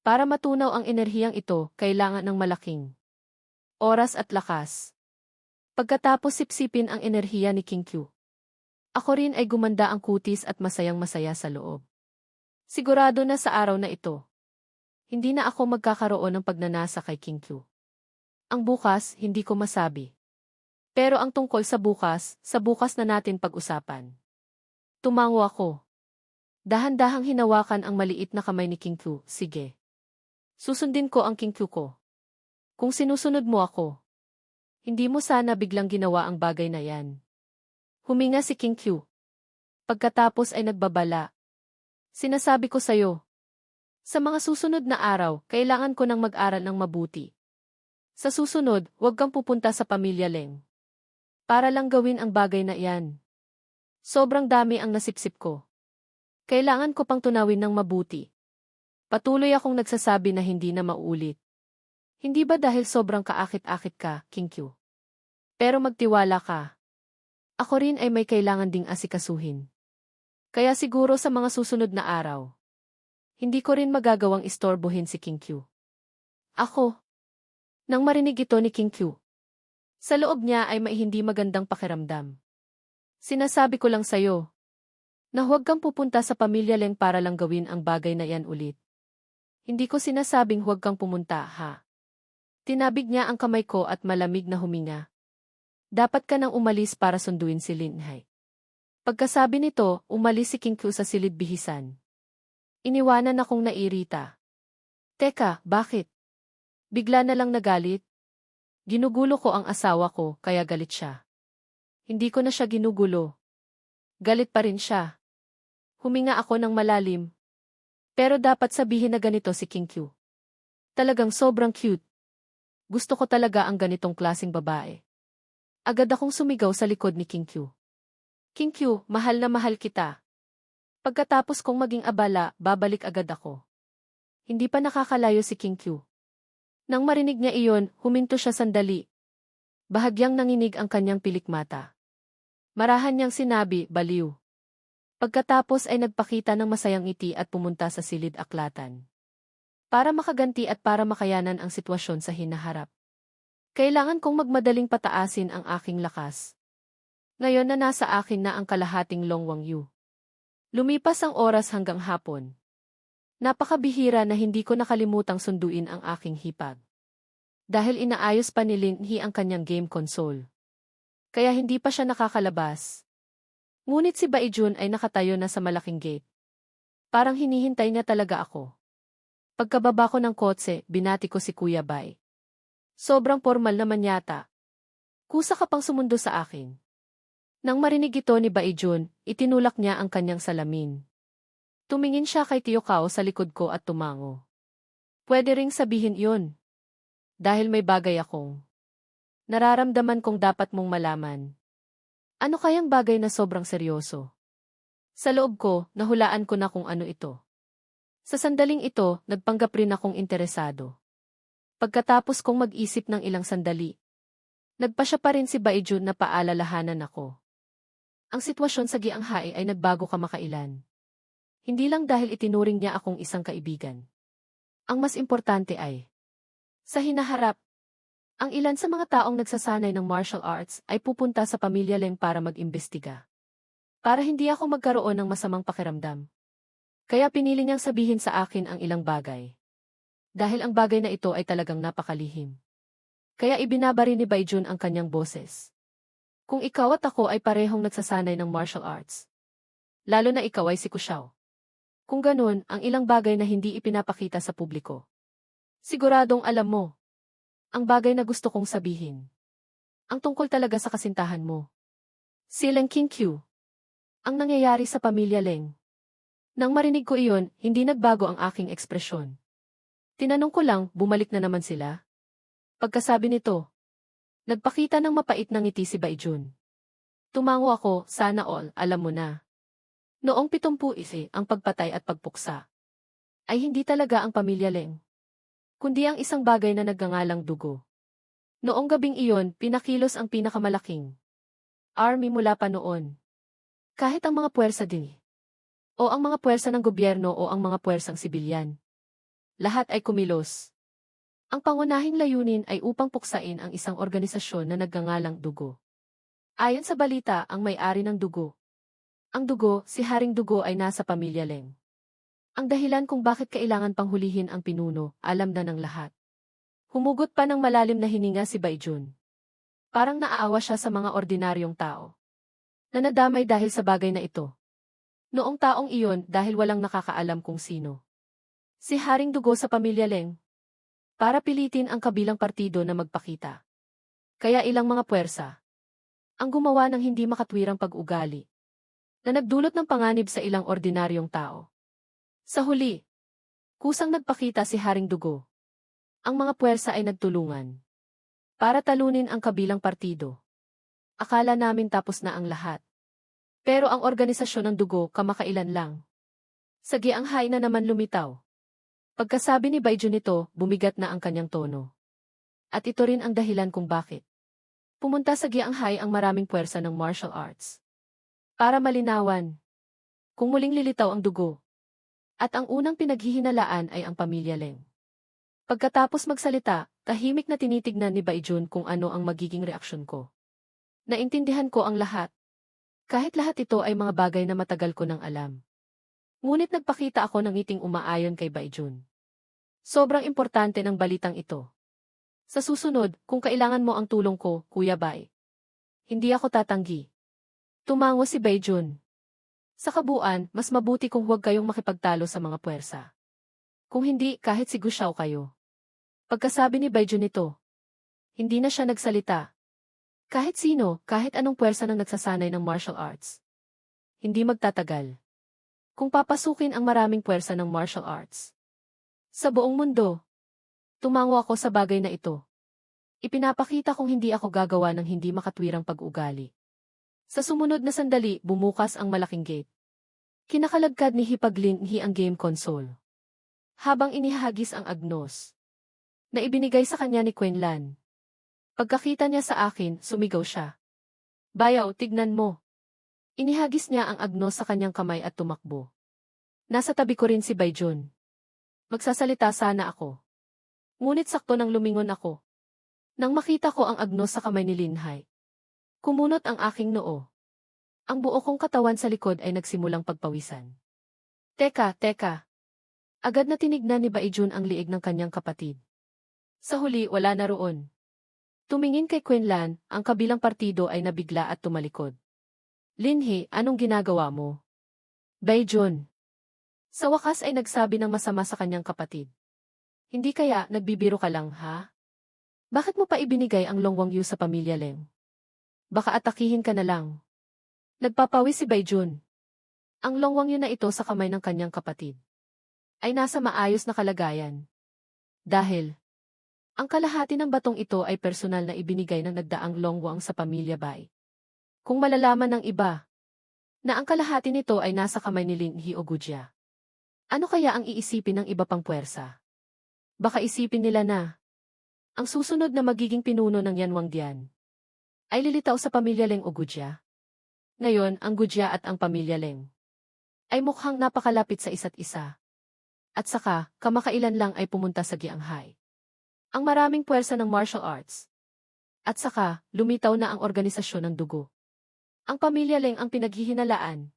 Para matunaw ang enerhiyang ito, kailangan ng malaking oras at lakas. Pagkatapos sipsipin ang enerhiya ni Qingqiu, ako rin ay gumanda ang kutis at masayang-masaya sa loob. Sigurado na sa araw na ito, hindi na ako magkakaroon ng pagnanasa kay Qingqiu. Ang bukas, hindi ko masabi. Pero ang tungkol sa bukas na natin pag-usapan. Tumango ako. Dahan-dahang hinawakan ang maliit na kamay ni King Kyu. Sige. Susundin ko ang King Kyu ko. Kung sinusunod mo ako, hindi mo sana biglang ginawa ang bagay na yan. Huminga si King Kyu. Pagkatapos ay nagbabala. Sinasabi ko sa'yo. Sa mga susunod na araw, kailangan ko nang mag-aral ng mabuti. Sa susunod, huwag kang pupunta sa pamilya Leng. Para lang gawin ang bagay na iyan. Sobrang dami ang nasipsip ko. Kailangan ko pang tunawin ng mabuti. Patuloy akong nagsasabi na hindi na mauulit. Hindi ba dahil sobrang kaakit-akit ka, King Kyu? Pero magtiwala ka. Ako rin ay may kailangan ding asikasuhin. Kaya siguro sa mga susunod na araw, hindi ko rin magagawang istorbohin si King Kyu. Ako. Nang marinig ito ni King Kyu, sa loob niya ay may hindi magandang pakiramdam. Sinasabi ko lang sa'yo, na huwag kang pupunta sa pamilya Leng para lang gawin ang bagay na yan ulit. Hindi ko sinasabing huwag kang pumunta, ha? Tinabig niya ang kamay ko at malamig na huminga. Dapat ka nang umalis para sunduin si Linhai. Pagkasabi nito, umalis si King Kyu sa silid bihisan. Iniwanan akong nairita. Teka, bakit? Bigla na lang nagalit. Ginugulo ko ang asawa ko, kaya galit siya. Hindi ko na siya ginugulo. Galit pa rin siya. Huminga ako ng malalim. Pero dapat sabihin na ganito si King Kyu. Talagang sobrang cute. Gusto ko talaga ang ganitong klaseng babae. Agad akong sumigaw sa likod ni King Kyu. King Kyu, mahal na mahal kita. Pagkatapos kong maging abala, babalik agad ako. Hindi pa nakakalayo si King Kyu. Nang marinig niya iyon, huminto siya sandali. Bahagyang nanginig ang kanyang pilikmata. Marahan niyang sinabi, baliw. Pagkatapos ay nagpakita ng masayang ngiti at pumunta sa silid aklatan. Para makaganti at para makayanan ang sitwasyon sa hinaharap. Kailangan kong magmadaling pataasin ang aking lakas. Ngayon na nasa akin na ang kalahating Long Wang Yu. Lumipas ang oras hanggang hapon. Napakabihira na hindi ko nakalimutang sunduin ang aking hipag. Dahil inaayos pa ni Lin He ang kanyang game console. Kaya hindi pa siya nakakalabas. Ngunit si Baijun ay nakatayo na sa malaking gate. Parang hinihintay niya talaga ako. Pagkababa ko ng kotse, binati ko si Kuya Bai. Sobrang formal naman yata. Kusa ka pang sumundo sa akin. Nang marinig ito ni Baijun, itinulak niya ang kanyang salamin. Tumingin siya kay Tio Kao sa likod ko at tumango. Pwede ring sabihin iyon. Dahil may bagay akong nararamdaman kong dapat mong malaman. Ano kayang bagay na sobrang seryoso? Sa loob ko, nahulaan ko na kung ano ito. Sa sandaling ito, nagpanggap rin akong interesado. Pagkatapos kong mag-isip ng ilang sandali, nagpa siya pa rin si Baijun na paalalahanan ako. Ang sitwasyon sa Gianghai ay nagbago kamakailan. Hindi lang dahil itinuring niya akong isang kaibigan. Ang mas importante ay, sa hinaharap, ang ilan sa mga taong nagsasanay ng martial arts ay pupunta sa pamilya Leng para mag-imbestiga. Para hindi ako magkaroon ng masamang pakiramdam. Kaya pinili niyang sabihin sa akin ang ilang bagay. Dahil ang bagay na ito ay talagang napakalihim. Kaya ibinabari ni Baijun ang kanyang boses. Kung ikaw at ako ay parehong nagsasanay ng martial arts. Lalo na ikaw ay si Kushao. Kung ganun, ang ilang bagay na hindi ipinapakita sa publiko. Siguradong alam mo. Ang bagay na gusto kong sabihin. Ang tungkol talaga sa kasintahan mo. Si Leng King Kyu. Ang nangyayari sa pamilya Leng. Nang marinig ko iyon, hindi nagbago ang aking ekspresyon. Tinanong ko lang, bumalik na naman sila? Pagkasabi nito, nagpakita ng mapait na ngiti si Baijun. Tumango ako, sana all, alam mo na. Noong 71, ang pagpatay at pagpuksa ay hindi talaga ang pamilya Leng, kundi ang isang bagay na nagngangalang dugo. Noong gabing iyon, pinakilos ang pinakamalaking army mula pa noon. Kahit ang mga puwersa din, o ang mga puwersa ng gobyerno o ang mga puwersang sibilyan. Lahat ay kumilos. Ang pangunahing layunin ay upang puksain ang isang organisasyon na nagngangalang dugo. Ayon sa balita, ang may-ari ng dugo. Ang dugo, si Haring Dugo ay nasa pamilya Leng. Ang dahilan kung bakit kailangan pang hulihin ang pinuno, alam na ng lahat. Humugot pa ng malalim na hininga si Baijun. Parang naaawa siya sa mga ordinaryong tao na nadamay dahil sa bagay na ito. Noong taong iyon dahil walang nakakaalam kung sino. Si Haring Dugo sa pamilya Leng. Para pilitin ang kabilang partido na magpakita. Kaya ilang mga puwersa ang gumawa ng hindi makatwirang pag-ugali na nagdulot ng panganib sa ilang ordinaryong tao. Sa huli, kusang nagpakita si Haring Dugo. Ang mga puwersa ay nagtulungan para talunin ang kabilang partido. Akala namin tapos na ang lahat. Pero ang organisasyon ng Dugo kamakailan lang. Sa Gianghay na naman lumitaw. Pagkasabi ni Baiju nito, bumigat na ang kanyang tono. At ito rin ang dahilan kung bakit pumunta sa Gianghay ang maraming puwersa ng martial arts. Para malinawan, kung muling lilitaw ang Dugo. At ang unang pinaghihinalaan ay ang pamilya Leng. Pagkatapos magsalita, tahimik na tinitignan ni Baijun kung ano ang magiging reaksyon ko. Naintindihan ko ang lahat. Kahit lahat ito ay mga bagay na matagal ko nang alam. Ngunit nagpakita ako ng ngiting umaayon kay Baijun. Sobrang importante ng balitang ito. Sa susunod, kung kailangan mo ang tulong ko, Kuya Bai. Hindi ako tatanggi. Tumango si Baijun. Sa kabuuan, mas mabuti kung huwag kayong makipagtalo sa mga puwersa. Kung hindi, kahit si Gushao kayo. Pagkasabi ni Baijun nito, hindi na siya nagsalita. Kahit sino, kahit anong puwersa nang nagsasanay ng martial arts. Hindi magtatagal. Kung papasukin ang maraming puwersa ng martial arts. Sa buong mundo, tumango ako sa bagay na ito. Ipinapakita kong hindi ako gagawa ng hindi makatwirang pag-ugali. Sa sumunod na sandali, bumukas ang malaking gate. Kinakalagkad ni Hipaglin ang game console. Habang inihagis ang agnos na ibinigay sa kanya ni Quinlan. Pagkakita niya sa akin, sumigaw siya. Bayaw, tignan mo. Inihagis niya ang agnos sa kanyang kamay at tumakbo. Nasa tabi ko rin si Baijun. Magsasalita sana ako. Ngunit sakto nang lumingon ako. Nang makita ko ang agnos sa kamay ni Linhai. Kumunot ang aking noo. Ang buo kong katawan sa likod ay nagsimulang pagpawisan. Teka. Agad na tinignan ni Baijun ang liig ng kanyang kapatid. Sa huli, wala na roon. Tumingin kay Quinlan, ang kabilang partido ay nabigla at tumalikod. Linhai, anong ginagawa mo? Baijun. Sa wakas ay nagsabi ng masama sa kanyang kapatid. Hindi kaya nagbibiro ka lang, ha? Bakit mo pa ibinigay ang Long Wangyu sa pamilya Leng? Baka atakihin ka na lang. Nagpapawis si Baijun. Ang Long Wangyu na ito sa kamay ng kanyang kapatid ay nasa maayos na kalagayan. Dahil ang kalahati ng batong ito ay personal na ibinigay ng nagdaang Long Wang sa pamilya Bai. Kung malalaman ng iba na ang kalahati nito ay nasa kamay ni Linhai o Gujia. Ano kaya ang iisipin ng iba pang puwersa? Baka isipin nila na ang susunod na magiging pinuno ng Yanwangdian ay lilitaw sa pamilya Leng o Gujia. Ngayon, ang Gujia at ang pamilya Leng ay mukhang napakalapit sa isa't isa. At saka, kamakailan lang ay pumunta sa Gianghay ang maraming puwersa ng martial arts. At saka, lumitaw na ang organisasyon ng Dugo. Ang pamilya Leng ang pinaghihinalaan